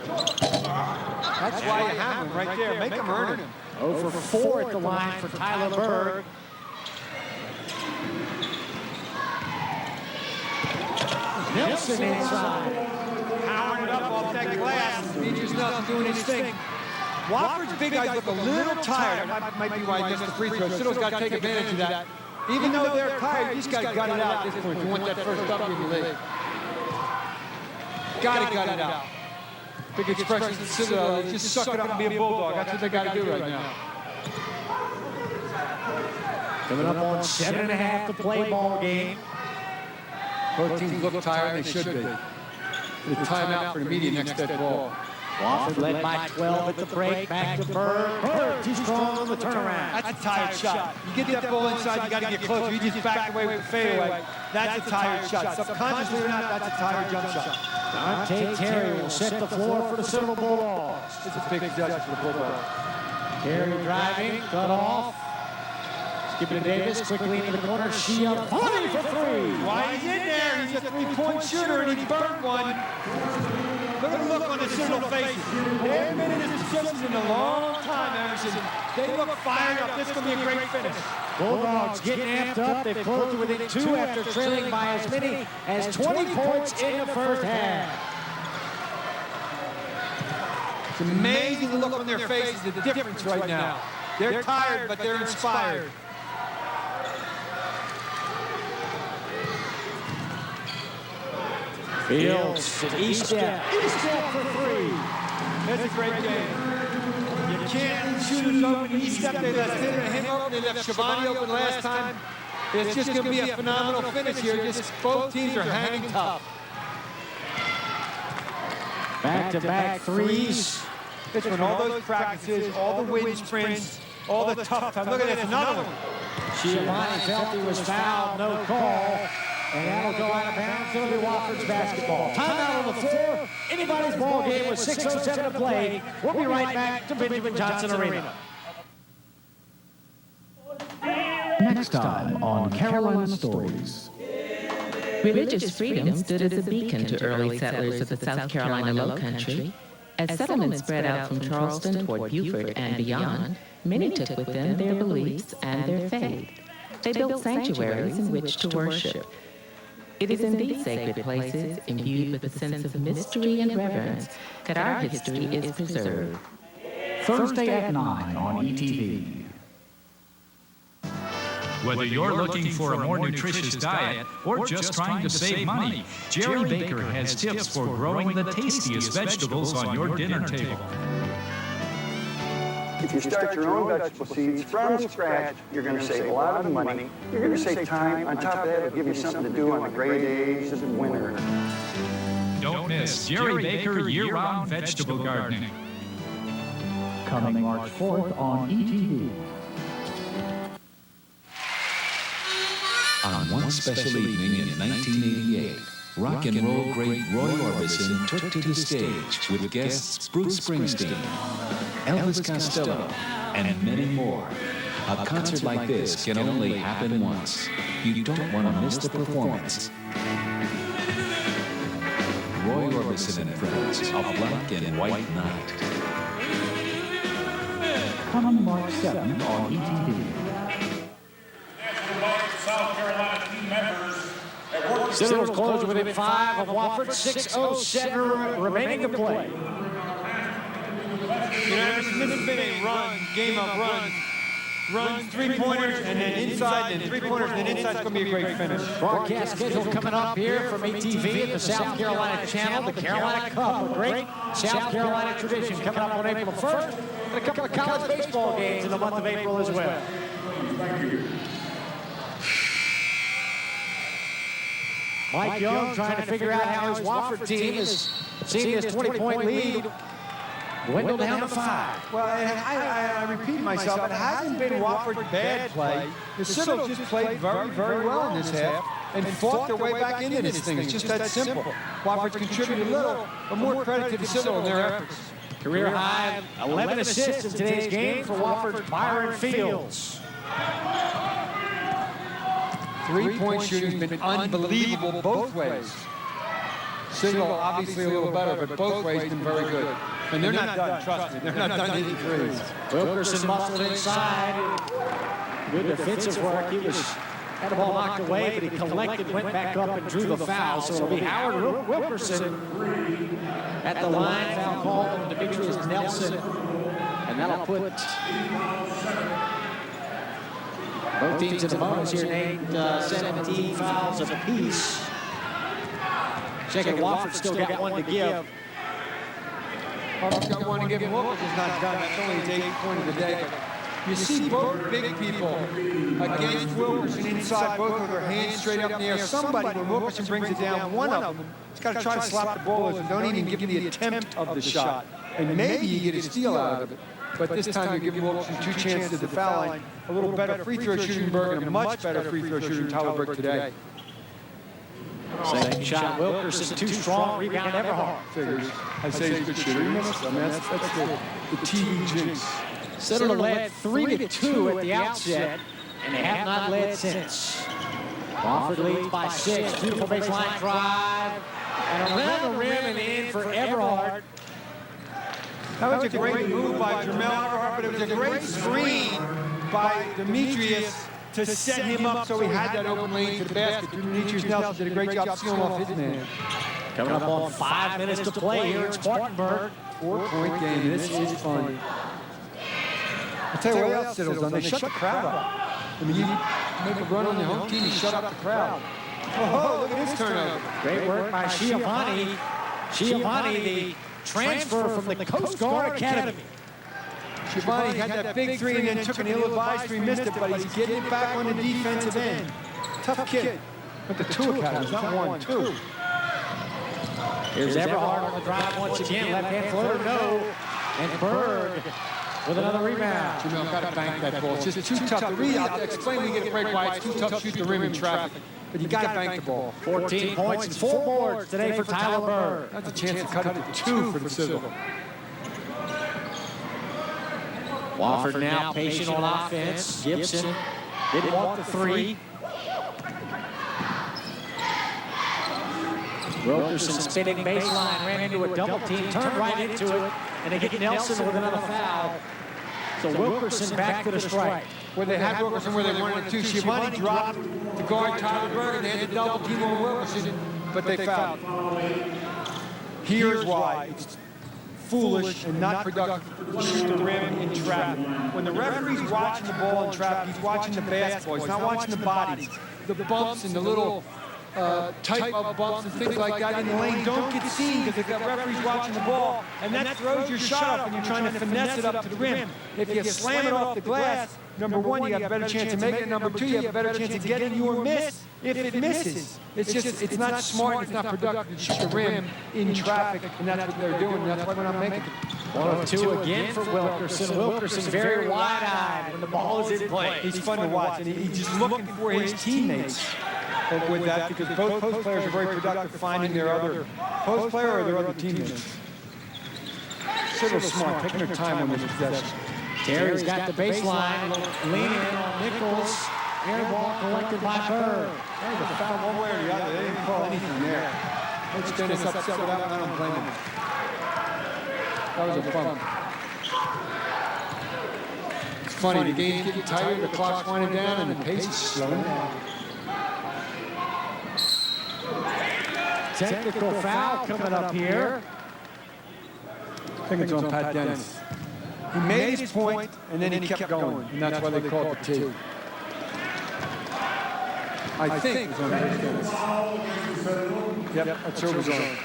That's why you have him right there. Make him earn it. 0 for 4 at the line for Tyler Bird. Nelson inside. Powering it up off that glass. Demetrius Nelson doing his thing. Wofford's big guys look a little tired. That might be why he missed the free throw. Citadel's got to take advantage of that. Even though they're tired, you just got to gut it out at this point. If you want that first W in the league. Got to gut it out. Big expression to Citadel. Just suck it up and be a bulldog. That's what they got to do right now. Coming up on 7.5 to play ball game. Both teams look tired. They should be. The timeout for the media next dead ball. Wofford led by 12 at the break. Back to Bird. Bird too strong on the turnaround. That's a tired shot. You get that ball inside, you got to get closer. You just back away with the fadeaway. That's a tired shot. Subconsciously or not, that's a tired jump shot. Dante Terry will set the floor for the Citadel Bulldogs. It's a big judge for the Bulldogs. Terry driving, cut off. Skipping to Davis, quickly into the corner. She up 40 for 3. Why he's in there? He's a 3-point shooter and he burned one. Look at the look on the Citadel faces. They haven't been in this position in a long time, Emerson. They look fired up. This is going to be a great finish. Bulldogs getting amped up. They've closed within 2 after trailing by as many as 20 points in the first half. It's amazing the look on their faces, the difference right now. They're tired, but they're inspired. Fields to E-step. E-step for 3. That's a great game. You can't leave shooters open. E-step, they left him open. They left Giovanni open last time. It's just going to be a phenomenal finish here. Just both teams are hanging tough. Back-to-back threes. It's when all those practices, all the wind sprints, all the tough time. Look at this, another one. Giovanni felt he was fouled, no call. And that'll go out of bounds. It'll be Wofford's basketball. Timeout on the floor. Anybody's ball game with 6:07 to play. We'll be right back to Benjamin Johnson Arena. Next time on Carolina Stories. Religious freedom stood as a beacon to early settlers of the South Carolina Lowcountry. As settlements spread out from Charleston toward Beaufort and beyond, many took with them their beliefs and their faith. They built sanctuaries in which to worship. It is in these sacred places, imbued with a sense of mystery and reverence, that our history is preserved. Thursday at 9 on ETV. Whether you're looking for a more nutritious diet or just trying to save money, Jerry Baker has tips for growing the tastiest vegetables on your dinner table. If you start your own vegetable seeds from scratch, you're going to save a lot of money. You're going to save time. On top of that, it'll give you something to do on the gray days of the winter. Don't miss Jerry Baker Year-Round Vegetable Gardening. coming March 4th on ETV. On one special evening in 1988, rock and roll great Roy Orbison took to the stage with guests Bruce Springsteen, Elvis Costello, and many more. A concert like this can only happen once. You don't want to miss the performance. Roy Orbison and Friends, A Black and White Night. Coming March 7th on ETV. South Carolina team members. Citadel's closed within 5 of Wofford, 6:07 remaining to play. You know, this has been a run, game of runs, three-pointers, and then inside, and three-pointers, and then inside. It's going to be a great finish. Broadcast schedule coming up here from ATV at the South Carolina Channel, the Carolina Cup, a great South Carolina tradition coming up on April 1st, and a couple of college baseball games in the month of April as well. Mike Young trying to figure out how his Wofford team has seen his 20-point lead dwindle down to 5. Well, I repeat myself, it hasn't been Wofford's bad play. The Citadel just played very, very well in this half and fought their way back into this thing. It's just that simple. Wofford's contributed a little, but more credit to the Citadel in their efforts. Career high 11 assists in today's game for Wofford's Byron Fields. Three-point shooting's been unbelievable both ways. Citadel obviously a little better, but both ways been very good. And they're not done, trust me. They're not done hitting threes. Wilkerson muscled inside. Good defensive work. He had the ball knocked away, but he collected, went back up and drew the foul. So it'll be Howard Wilkerson at the line. Foul called on Demetrius Nelson. And that'll put both teams in the bonus here named 17 fouls apiece. Checking Wofford still got one to give. Wofford's got one to give. Wilkerson's not done. That's only his 8th point of the day. You see both big people against Wilkerson inside, both with their hands straight up in the air. Somebody, when Wilkerson brings it down, one of them has got to try to slap the ball and don't even give him the attempt of the shot. And maybe you get a steal out of it. But this time you're giving Wilkerson 2 chances at the foul line. A little better free throw shooting Berg and a much better free throw shooting Tyler Berg today. Second shot, Wilkerson, too strong, rebound Everhart. Figures. I say he's a good shooter. I mean, that's the TV jinx. Citadel led 3-2 at the outset, and they have not led since. Wofford leads by 6. Beautiful baseline drive, and around the rim and in for Everhart. That was a great move by Jermel Everhart, but it was a great screen by Demetrius to set him up so he had that open lane to the basket. Demetrius Nelson did a great job sealing off his man. Coming up on 5 minutes to play here in Spartanburg. 4-point game. This is fun. I'll tell you what else Citadel's done. They shut the crowd up. I mean, you make a run on your home team, you shut up the crowd. Oh, look at this turnover. Great work by Schiavone. Schiavone, the transfer from the Coast Guard Academy. Schiavone had that big three and then took an ill-advised three, missed it, but he's getting it back on the defensive end. Tough kid. But the 2 academies, not 1, 2. Here's Everhart on the drive once again. Left-hand floater, no. And Berg with another rebound. Jermel got to bank that ball. It's just too tough. The read, I'll explain when you get a break why it's too tough to shoot the rim in traffic. But you got to bank the ball. 14 points and 4 boards today for Tyler Berg. That's a chance to cut it to 2 for the Citadel. Wofford now patient on offense. Gibson didn't want the 3. Wilkerson spinning baseline, ran into a double team, turned right into it, and they get Nelson with another foul. So Wilkerson back to the strike. Where they had Wilkerson where they wanted to. Schiavone dropped to guard Tyler Berg, and they had the double team on Wilkerson, but they fouled. Here's why it's foolish and not productive to shoot the rim in traffic. When the referee's watching the ball in traffic, he's watching the basketball. He's not watching the bodies. The bumps and the little type of bumps and things like that in the lane don't get seen because the referee's watching the ball, and that throws your shot up when you're trying to finesse it up to the rim. If you slam it off the glass, number 1, you have a better chance of making it. Number 2, you have a better chance of getting your miss if it misses. It's not smart, it's not productive to shoot the rim in traffic, and that's what they're doing. That's why we're not making it. 1 of 2 again for Wilkerson. Wilkerson very wide-eyed when the ball is in play. He's fun to watch, and he's just looking for his teammates with that, because both post players are very productive finding their other post player or their other teammates. Citadel smart, taking their time on this possession. Terry's got the baseline, leaning in on Nichols. Air ball collected by Bird. There's a foul one way or the other. They didn't call anything there. Coach Dennis upset with that one. I don't blame him. That was a fun. It's funny, the game's getting tighter, the clock's winding down, and the pace is slowing down. Technical foul coming up here. I think it's on Pat Dennis. He made his point, and then he kept going, and that's why they called it 2. I think it was on Pat Dennis. Yep, that's where it was on.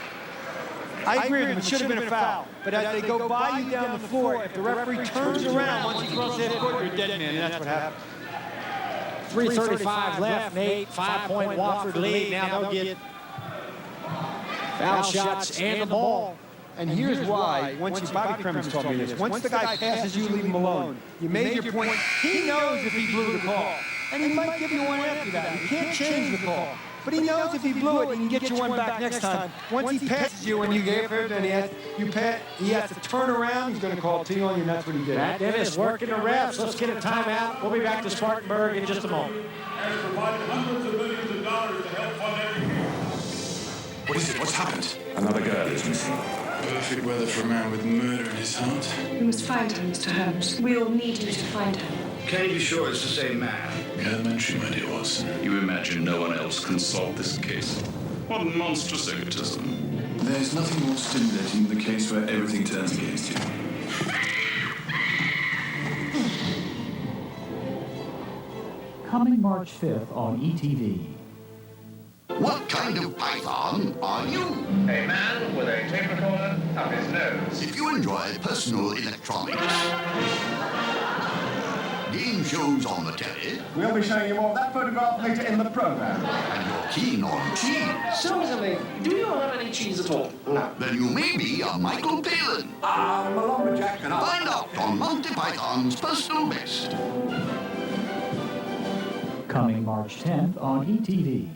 I agree with him, it should have been a foul. But as they go by you down the floor, if the referee turns around once you cross that court, you're a dead man, and that's what happened. 3:35 left, Nate. 5-point Wofford lead. Now they'll get foul shots and the ball. And here's why, once Bobby Kremer's taught me this, once the guy passes you, leave him alone. You made your point. He knows if he blew the call. And he might give you one after that. You can't change the call. But he knows if he blew it, he can get you one back next time. Once he passes you and you gave it, and he has to turn around, he's going to call T on you, and that's what he did. Pat Dennis working the refs. Let's get a timeout. We'll be back to Spartanburg in just a moment. Has provided hundreds of millions of dollars to help fund every game. What is it? What's happened? Another girl is missing. Perfect weather for a man with murder in his heart. We must find her, Mr. Holmes. We all need you to find her. Can you be sure it's the same man? Elementary, my dear Watson. You imagine no one else can solve this case? What monstrous egotism. There's nothing more stimulating than the case where everything turns against you. Coming March 5th on ETV. What kind of python are you? A man with a tape recorder up his nose. If you enjoy personal electronics, game shows on the telly, We'll be showing you more of that photograph later in the program. and you're keen on cheese, So, Mr. Lee, do you have any cheese at all? then you may be a Michael Palin. I'm a lumberjack and find out on Monty Python's Personal Best. Coming March 10th on ETV.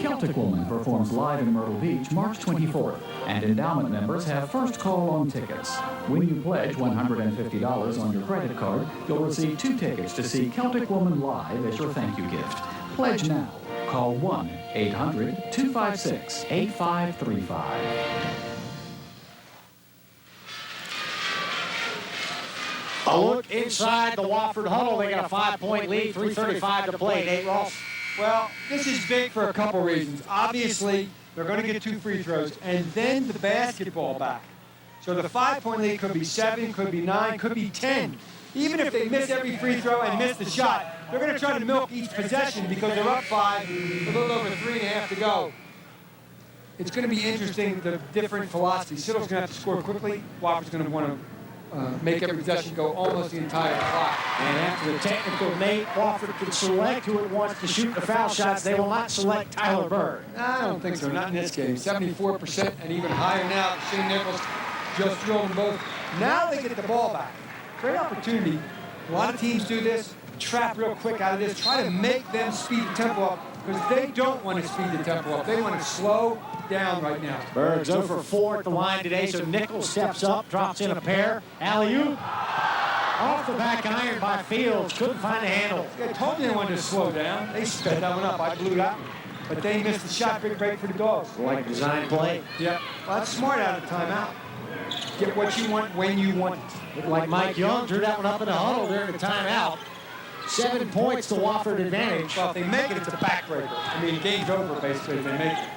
Celtic Woman performs live in Myrtle Beach March 24th, and endowment members have first call on tickets. When you pledge $150 on your credit card, you'll receive 2 tickets to see Celtic Woman live as your thank you gift. Pledge now. Call 1-800-256-8535. A look inside the Wofford huddle. They got a 5-point lead, 3:35 to play. Nate Ross. Well, this is big for a couple reasons. Obviously, they're going to get 2 free throws, and then the basketball back. So the 5-point lead could be 7, could be 9, could be 10. Even if they miss every free throw and miss the shot, they're going to try to milk each possession because they're up 5, a little over 3.5 to go. It's going to be interesting, the different philosophies. Citadel's going to have to score quickly. Wofford's going to want to make every possession go almost the entire clock. And after the technical, Nate, Wofford can select who it wants to shoot the foul shots. They will not select Tyler Bird. I don't think so, not in this game. 74% and even higher now. Shane Nichols just drilled them both. Now they get the ball back. Great opportunity. A lot of teams do this, trap real quick out of this, try to make them speed the tempo up because they don't want to speed the tempo up. They want to slow down right now. Bird's 0 for 4 at the line today, so Nichols steps up, drops in a pair. Alley-oop. Off the back iron by Fields. Couldn't find a handle. I told you they wanted to slow down. They sped that one up. I blew that one. But they missed the shot. Big break for the Dogs. Like design play. Yeah. Well, that's smart out of timeout. Get what you want when you want it. Looked like Mike Young drew that one up in the huddle during the timeout. 7 points to Wofford advantage. Well, if they make it, it's a backbreaker. I mean, game's over, basically, if they make it.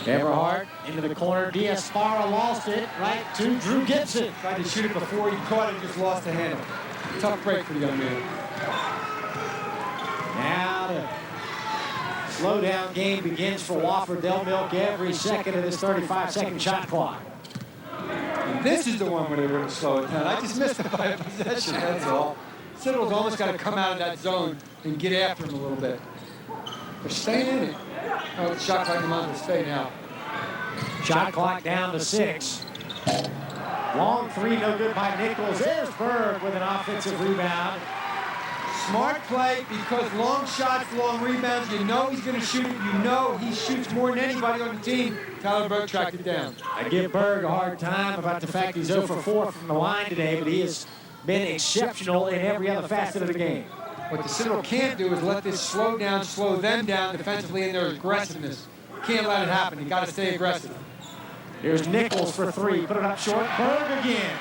Everhart into the corner. Diaspora lost it right to Drew Gibson. Tried to shoot it before he caught it, just lost the handle. Tough break for the young man. Now the slow down game begins for Wofford. They'll milk every second of this 35-second shot clock. And this is the one where they're going to slow it down. I just missed it by a possession, that's all. Citadel's almost got to come out of that zone and get after him a little bit. They're staying in it. Oh, the shot clock on to stay now. Shot clock down to 6. Long three, no good by Nichols. There's Berg with an offensive rebound. Smart play because long shots, long rebounds. You know he's going to shoot it. You know he shoots more than anybody on the team. Tyler Berg tracked it down. I give Berg a hard time about the fact he's 0 for 4 from the line today, but he has been exceptional in every other facet of the game. What the Citadel can't do is let this slow them down defensively in their aggressiveness. Can't let it happen. You got to stay aggressive. Here's Nichols for 3. Put it up short. Berg again.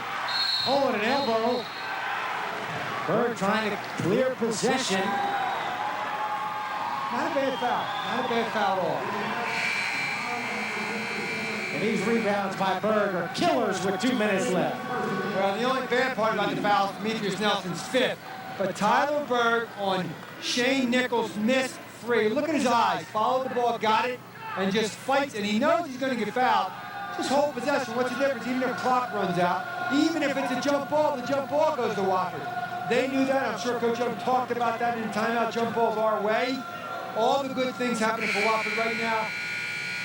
Oh, and an elbow. Berg trying to clear possession. Not a bad foul. Not a bad foul at all. And these rebounds by Berg are killers with 2 minutes left. Well, the only bad part about the foul is Demetrius Nelson's 5th. But Tyler Berg on Shane Nichols' missed 3. Look at his eyes. Followed the ball, got it, and just fights. And he knows he's going to get fouled. Just hold possession. What's the difference? Even if the clock runs out, even if it's a jump ball, the jump ball goes to Wofford. They knew that. I'm sure Coach Young talked about that in timeout. Jump balls our way. All the good things happening for Wofford right now,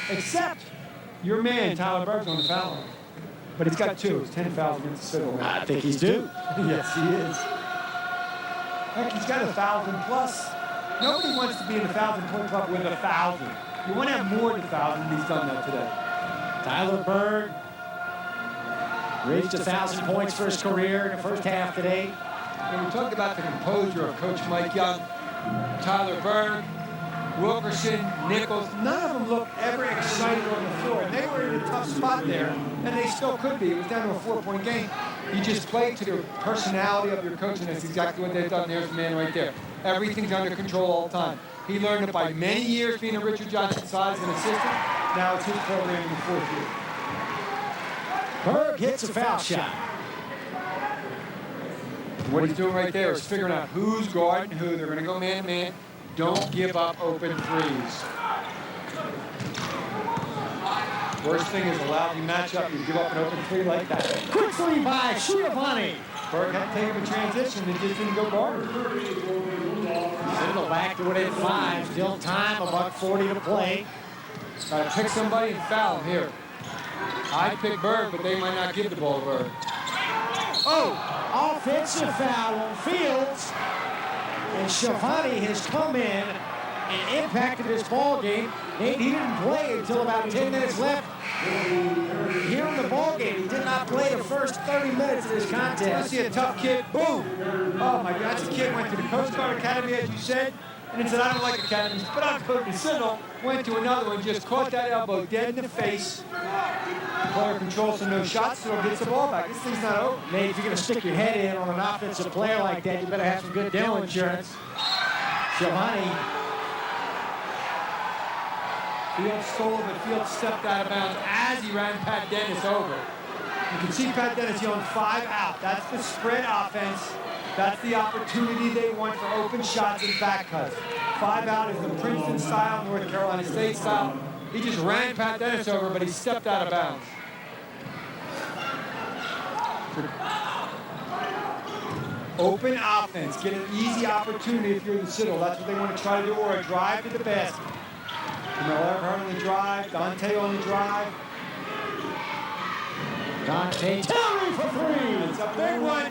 except your man, Tyler Berg's on the foul line. But he's got 2. It's 10 fouls against the Citadel. I think he's due. Yes, he is. Heck, he's got 1,000 plus. Nobody wants to be in the 1,000-point club with 1,000. You want to have more than 1,000, and he's done that today. Tyler Berg reached 1,000 points for his career in the first half today. When we talk about the composure of Coach Mike Young, Tyler Berg, Wilkerson, Nichols, none of them looked ever excited on the floor. And they were in a tough spot there, and they still could be. It was down to a 4-point game. You just play to the personality of your coach, and that's exactly what they've done. There's the man right there. Everything's under control all the time. He learned it by many years being a Richard Johnson size and assistant. Now it's his program in the 4th year. Berg hits a foul shot. What he's doing right there is figuring out who's guarding who. They're going to go man-to-man. Don't give up open threes. Worst thing is a lousy matchup. You give up an open 3 like that. Quickly by Schiavone. Berg had to take him in transition and just didn't go guard. Citadel back to within 5. Still time, about 40 to play. Got to pick somebody and foul him here. I'd pick Berg, but they might not give the ball to Berg. Oh! Offensive foul on Fields. And Schiavone has come in and impacted this ball game. He didn't play until about 10 minutes left here in the ball game. He did not play the first 30 minutes of this contest. I see a tough kid. Boom! Oh my God, that's a kid went to the Coast Guard Academy, as you said, and he said, I don't like academies, but I'm coaching Citadel. Went to another one, just caught that elbow dead in the face. Player controls and no shots, so gets the ball back. This thing's not over. Nate, if you're going to stick your head in on an offensive player like that, you better have some good dental insurance. Schiavone. Fields stole, but Fields stepped out of bounds as he ran Pat Dennis over. You can see Pat Dennis on 5 out. That's the spread offense. That's the opportunity they want for open shots and back cuts. 5 out is the Princeton style, North Carolina State style. He just ran Pat Dennis over, but he stepped out of bounds. Open offense. Get an easy opportunity if you're the Citadel. That's what they want to try to do, or a drive to the basket. Miller only drive. Dante only drive. Dante Terry for 3. It's a big one.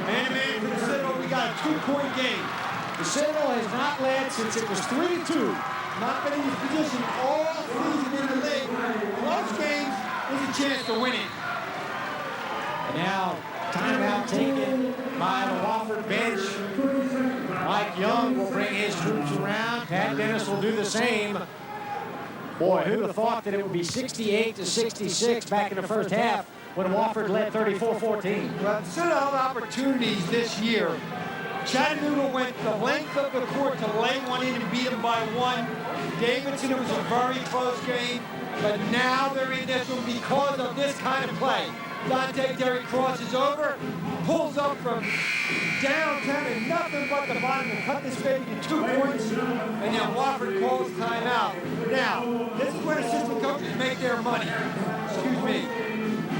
Man-to-man for the Citadel. We got a 2-point game. The Citadel has not led since it was 3-2. Not been in this position all season in the league. Close games is a chance to win it. And now, timeout taken by the Wofford bench. Mike Young will bring his troops around. Pat Dennis will do the same. Boy, who'd have thought that it would be 68-66 back in the first half when Wofford led 34-14. Well, Citadel had opportunities this year. Chattanooga went the length of the court to lay one in and beat them by 1. Davidson, it was a very close game, but now they're in this one because of this kind of play. Dante Terry crosses over, pulls up from downtown and nothing but the bottom to cut this baby to 2 points, and then Wofford calls timeout. Now, this is when assistant coaches make their money. Excuse me.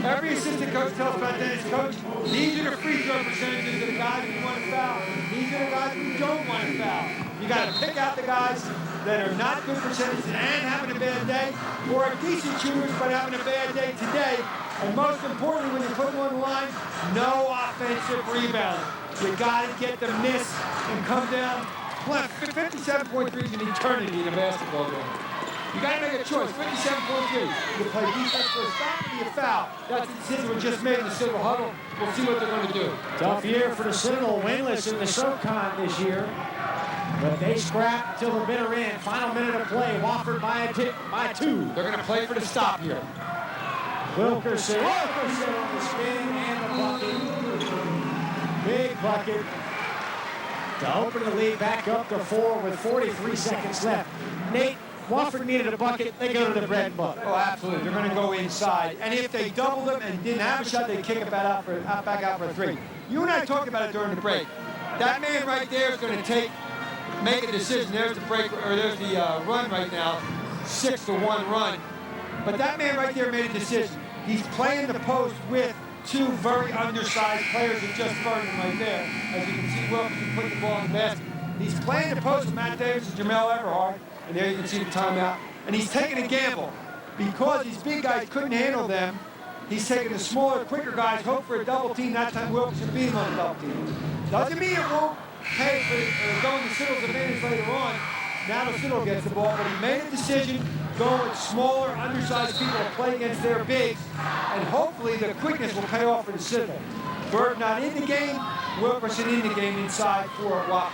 Every assistant coach tells about Dennis, coach, these are the free throw percentages of the guys we want to foul. These are the guys we don't want to foul. You got to pick out the guys that are not good percentages and having a bad day, or are decent shooters but having a bad day today. And most importantly, when you put them on the line, no offensive rebounding. You got to get the miss and come down. 57.3 is an eternity in a basketball game. You got to make a choice. 57.3. You play defense for a stop or you foul. That's the decision we just made in the Citadel huddle. We'll see what they're going to do. Tough year for the Citadel, winless in the SoCon this year. But they scrap till the bitter end. Final minute of play. Wofford by 2. They're going to play for the stop here. Wilkerson on the spin and the bucket. Big bucket to open the lead back up to 4 with 43 seconds left. Nate, Wofford needed a bucket. They go to the bread and butter. Oh, absolutely. They're going to go inside. And if they double them and didn't have a shot, they kick it back out for a 3. You and I talked about it during the break. That man right there is going to make a decision. There's the break, or there's the run right now, 6-1 run. But that man right there made a decision. He's playing the post with 2 very undersized players that just started him right there. As you can see, Wilkerson put the ball in the basket. He's playing the post with Matt Davis and Jamel Everhart. And there you can see the timeout. And he's taking a gamble. Because these big guys couldn't handle them, he's taking the smaller, quicker guys, hope for a double team. That time Wilkerson beat him on a double team. Doesn't mean it won't pay for going to Citadel's advantage later on. Now the Citadel gets the ball, but he made a decision going with smaller, undersized people to play against their bigs, and hopefully the quickness will pay off for the Citadel. Bird not in the game, Wilkerson in the game inside for Wofford.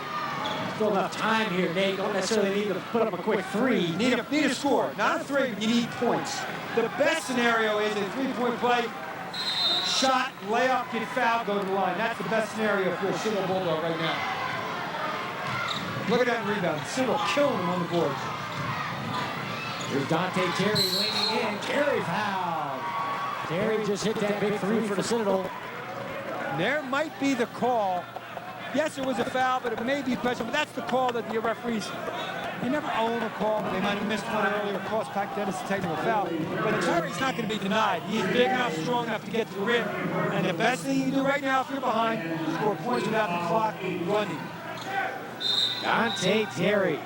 Still enough time here, Nate. Don't necessarily need to put up a quick 3. Need a score, not a 3, but you need points. The best scenario is a 3-point play, shot, layup, get fouled, go to the line. That's the best scenario if you're a Citadel Bulldog right now. Look at that rebound. Citadel killing him on the boards. Here's Dante Terry leaning in. Terry fouled. Terry just hit that big 3 for the Citadel. There might be the call. Yes, it was a foul, but it may be pressure. But that's the call that the referees, you never own a call. They might have missed one earlier. Cost Pac Dennis a technical foul. But Terry's not going to be denied. He's big enough, strong enough to get to the rim. And the best thing you can do right now if you're behind is score points without the clock running. Dante Terry.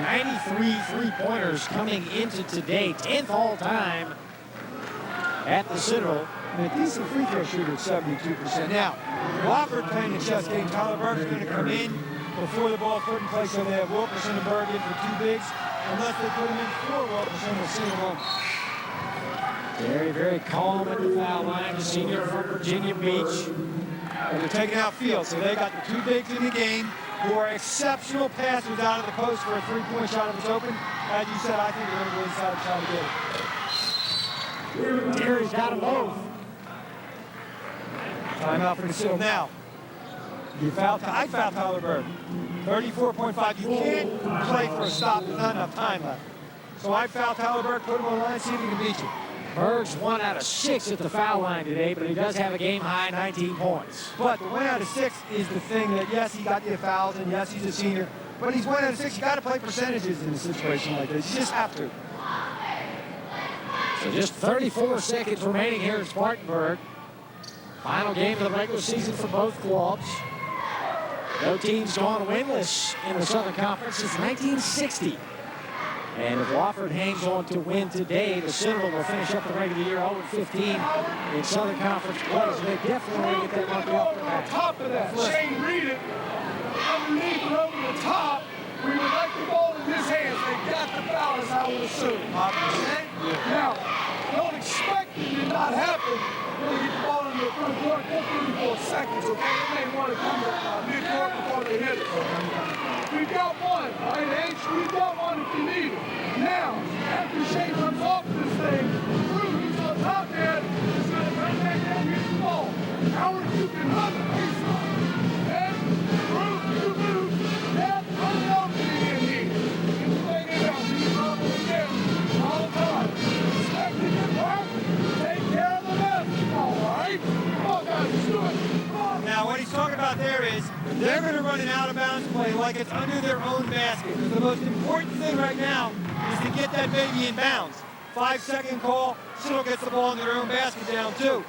93 three-pointers coming into today. 10th all-time at the Citadel. And a decent free throw shooter at 72%. Now, Wofford playing the chess game. Tyler Berg's going to come in before the ball put in place. So they have Wilkerson and Berg in for 2 bigs. Unless they put him in for Wilkerson, we'll see him on. Very, very calm at the foul line. The senior from Virginia Beach. And they're taking out field. So they got the 2 bigs in the game who are exceptional passers out of the post for a 3-point shot if it's open. As you said, I think they're going to go inside and try to get it. Terry's got them both. Timeout for the Citadel now. I fouled Tyler Berg. 34.5. You can't play for a stop. There's not enough time left. So I fouled Tyler Berg, put him on the line, see if he can beat you. Berg's 1 out of 6 at the foul line today, but he does have a game-high 19 points. But the 1 out of 6 is the thing that, yes, he got the fouls, and yes, he's a senior, but he's 1 out of 6. You got to play percentages in a situation like this. You just have to. So just 34 seconds remaining here in Spartanburg. Final game of the regular season for both clubs. No team's gone winless in the Southern Conference since 1960. And if Wofford hangs on to win today, the Citadel will finish up the regular year 0-15 in Southern Conference play. So they definitely want to get that monkey off their back. On top of that, Shane Reed it. Underneath and over the top, we would like the ball in his hands. They got the foul, as I would assume. Now, don't expect it to not happen. When you get the ball in the front court, just 34 seconds, okay? They may want to come to mid-court before they hit it. We've got one, right, H? We've got one if you need it. Now, after Shane comes off this thing, Drew, who's on top there, is going to come back down and get the ball. Howard, you can run the baseline. And Drew, you lose. Now, run it over to the end here. Get the thing in out. You can run it again. All the time. Expect to get work. Take care of the basketball, all right? Come on, guys, let's do it. Now, what he's talking about there is they're going to run an out-of-bounds play like it's under their own basket. Because the most important thing right now is to get that baby in bounds. 5-second call. Citadel gets the ball into their own basket down 2.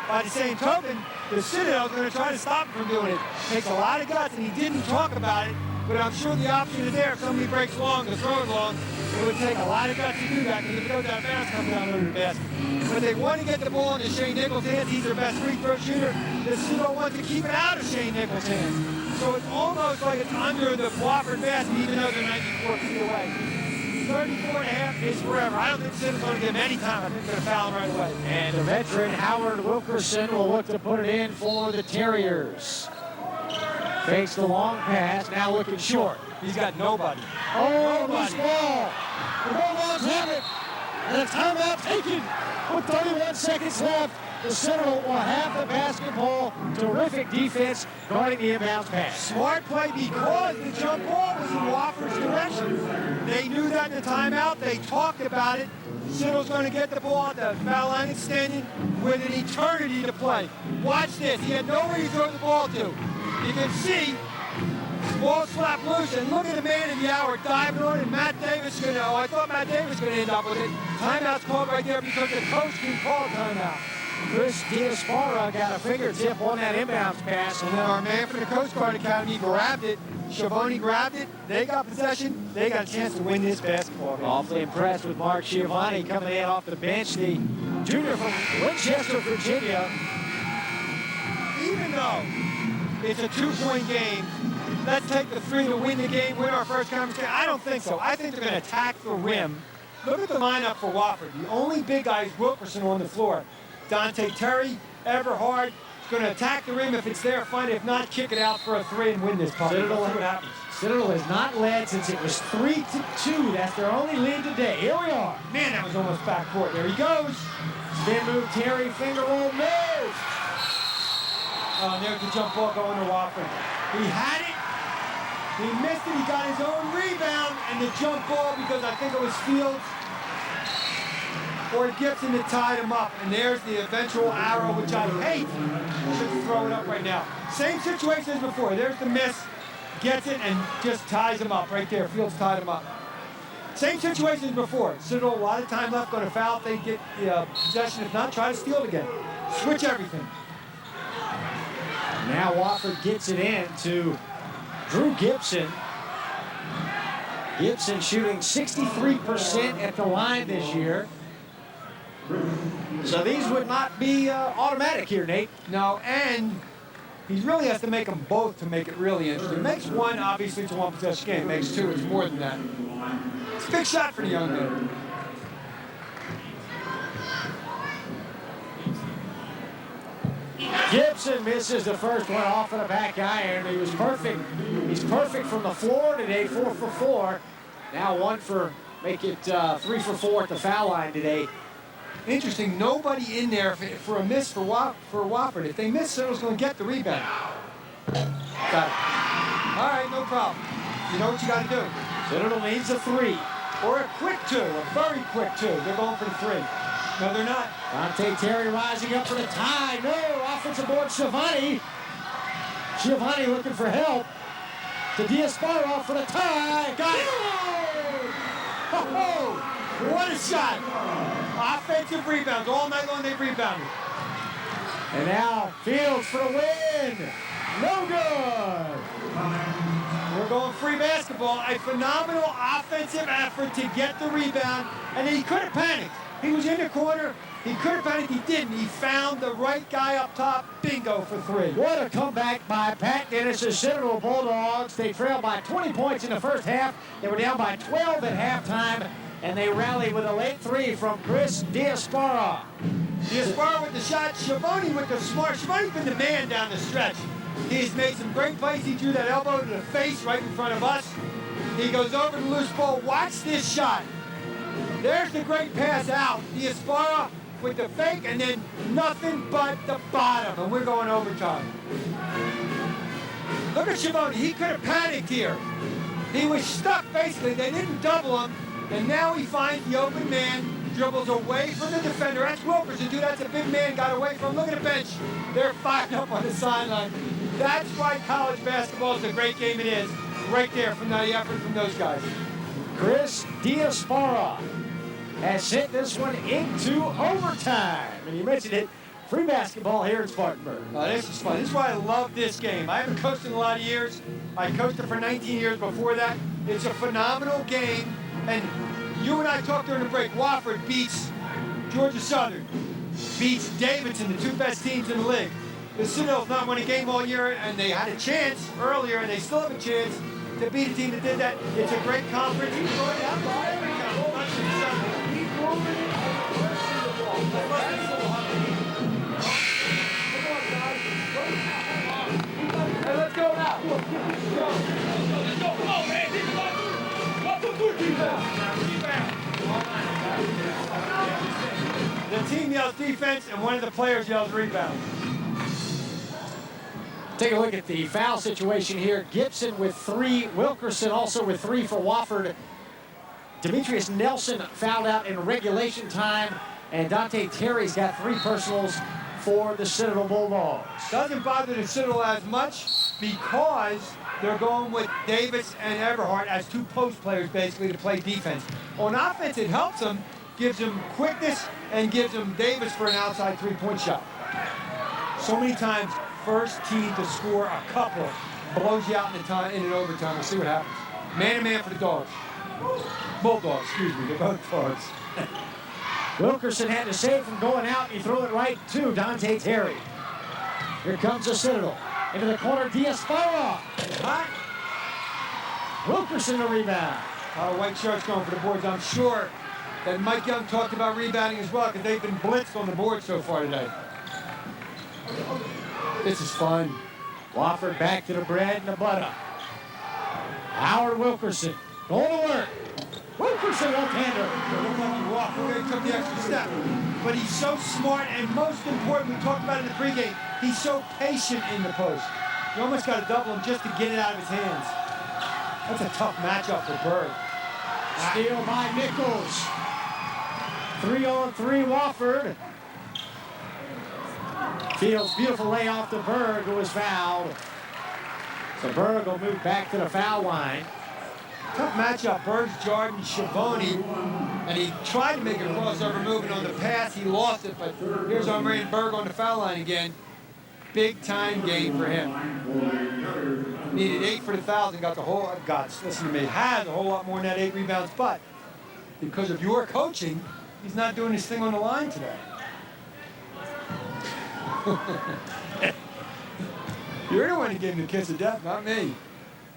By the same token, the Citadel is going to try to stop him from doing it. Takes a lot of guts, and he didn't talk about it, but I'm sure the option is there. If somebody breaks long, to throw it long, it would take a lot of guts to do that, because if it goes out of bounds, it comes down under the basket. But they want to get the ball into Shane Nichols' hands. He's their best free throw shooter. The Citadel wants to keep it out of Shane Nichols' hands. So it's almost like it's under the Wofford basket, even though they're 94 feet away. 34.5 is forever. I don't think Citadel's going to give him any time. I think they're going to foul him right away. And the veteran Howard Wilkerson will look to put it in for the Terriers. Fakes the long pass, now looking short. He's got nobody. Oh, loose ball. The Bulldogs have it. And a timeout taken with 31 seconds left. The Citadel will have the basketball. Terrific defense guarding the inbounds pass. Smart play because the jump ball was in Wofford's direction. They knew that in the timeout. They talked about it. Citadel's going to get the ball at the foul line extended with an eternity to play. Watch this. He had nowhere to throw the ball to. You can see ball slapped loose, and look at the man of the hour diving on it. Matt Davis going to, I thought Matt Davis was going to end up with it. Timeout's called right there because the coach can call timeout. Chris Diaspora got a fingertip on that inbounds pass. And then our man from the Coast Guard Academy grabbed it. Schiavone grabbed it. They got possession. They got a chance to win this basketball game. Awfully impressed with Mark Schiavone coming in off the bench, the junior from Winchester, Virginia. Even though it's a 2-point game, let's take the 3 to win the game, win our first conference game. I don't think so. I think they're going to attack the rim. Look at the lineup for Wofford. The only big guy is Wilkerson on the floor. Dante Terry, Everhard, going to attack the rim. If it's there, fine. If not, kick it out for a 3 and win this puck. Citadel, Let's see what happens. Citadel has not led since it was 3-2. That's their only lead today. Here we are. Man, that was almost backcourt. There he goes. Spin move, Terry, finger roll, move. Oh, there's the jump ball going to Wofford. He had it. He missed it. He got his own rebound, and the jump ball, because I think it was Fields or Gibson that tied him up. And there's the eventual arrow, which I hate. I should throw it up right now. Same situation as before. There's the miss. Gets it and just ties him up right there. Fields tied him up. Same situation as before. Citadel, a lot of time left, going to foul if they get the possession. If not, try to steal it again. Switch everything. Now Wofford gets it in to Drew Gibson. Gibson shooting 63% at the line this year. So these would not be automatic here, Nate. No, and he really has to make them both to make it really interesting. Makes one, obviously, it's a one-possession game. Makes two, it's more than that. It's a big shot for the young man. Gibson misses the first one off of the back iron. He was perfect. He's perfect from the floor today, 4 for 4. Now 1 for, make it 3 for 4 at the foul line today. Interesting, nobody in there for a miss for Wofford. If they miss, Citadel's going to get the rebound. Got it. All right, no problem. You know what you got to do. Citadel needs a 3. Or a quick 2, a very quick 2. They're going for the 3. No, they're not. Dante Terry rising up for the tie. No, offensive board, Schiavone. Schiavone looking for help. To Diaspora for the tie. Got it. Oh, what a shot. Offensive rebounds. All night long they've rebounded. And now Fields for the win. No good. We're going free basketball. A phenomenal offensive effort to get the rebound. And he could have panicked. He was in the corner. He could have panicked. He didn't. He found the right guy up top. Bingo for 3. What a comeback by Pat Dennis's Citadel Bulldogs. They trailed by 20 points in the first half. They were down by 12 at halftime. And they rallied with a late 3 from Chris Diaspora. Diaspora with the shot. Schiavone with the smart. Schiavone's been the man down the stretch. He's made some great plays. He drew that elbow to the face right in front of us. He goes over the loose ball. Watch this shot. There's the great pass out. Diaspora with the fake, and then nothing but the bottom. And we're going overtime. Look at Schiavone. He could have panicked here. He was stuck, basically. They didn't double him. And now he finds the open man, dribbles away from the defender. That's Wilkerson, dude. That's a big man, got away from him. Look at the bench. They're fired up on the sideline. That's why college basketball is a great game it is. Right there from the effort from those guys. Chris Diaspora has sent this one into overtime. And you mentioned it, free basketball here in Spartanburg. This is fun. This is why I love this game. I haven't coached in a lot of years. I coached it for 19 years before that. It's a phenomenal game. And you and I talked during the break. Wofford beats Georgia Southern, beats Davidson, the two best teams in the league. The Citadel's not won a game all year, and they had a chance earlier, and they still have a chance to beat a team that did that. It's a great conference. Hey, let's go now. Let's go. Come on, man. The team yells defense, and one of the players yells rebound. Take a look at the foul situation here. Gibson with 3, Wilkerson also with 3 for Wofford. Demetrius Nelson fouled out in regulation time, and Dante Terry's got 3 personals for the Citadel Bulldogs. Doesn't bother the Citadel as much because they're going with Davis and Everhart as 2 post players basically to play defense. On offense, it helps them, gives them quickness, and gives them Davis for an outside 3-point shot. So many times, first team to score a couple blows you out in an overtime. We'll see what happens. Man-to-man for the Dogs. Bulldogs, excuse me. They're both Dogs. Wilkerson had to save from going out. He threw it right to Dante Terry. Here comes the Citadel. Into the corner, Diaz-Farah. Wilkerson a rebound. White Sharks going for the boards. I'm sure that Mike Young talked about rebounding as well because they've been blitzed on the board so far today. This is fun. Wofford back to the bread and the butter. Howard Wilkerson going to work. Wilkerson left-hander. He took the extra step. But he's so smart, and most important, we talked about it in the pregame, he's so patient in the post. You almost got to double him just to get it out of his hands. That's a tough matchup for Berg. Steal by Nichols. 3-on-3 Wofford. Fields beautiful layoff to Berg, who was fouled. So Berg will move back to the foul line. Tough matchup. Berg's Jordan Schiavone, and he tried to make a crossover movement on the pass. He lost it, but here's Omri Berg on the foul line again. Big time game for him. Needed 8 for the fouls and got the whole, listen to me, has a whole lot more than that 8 rebounds, but because of your coaching, he's not doing his thing on the line today. You're the one who gave him the kiss of death, not me.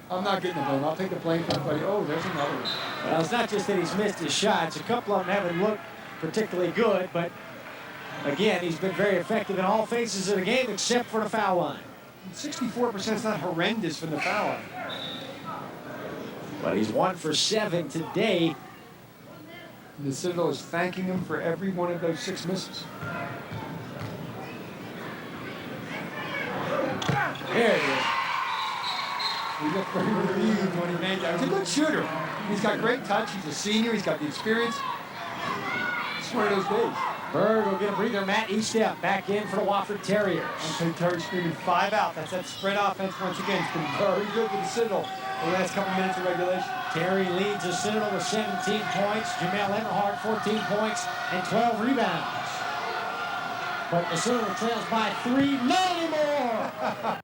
I'm not getting the blame. I'll take the blame for everybody. Oh, there's another one. Well, it's not just that he's missed his shots. A couple of them haven't looked particularly good, but again, he's been very effective in all phases of the game except for the foul line. 64% is not horrendous from the foul line. But he's 1 for 7 today. And the Citadel is thanking him for every one of those 6 misses. There it is. He looked very relieved when he made that. He's a good shooter. He's got great touch. He's a senior. He's got the experience. It's one of those days. Berg will get a breather. Matt Eastep back in for the Wofford Terriers. And Terry screaming 5 out. That's that spread offense once again. It's been very good for the Citadel the last couple minutes of regulation. Terry leads the Citadel with 17 points. Jamel Everhart 14 points and 12 rebounds. But the Citadel trails by 3, not anymore.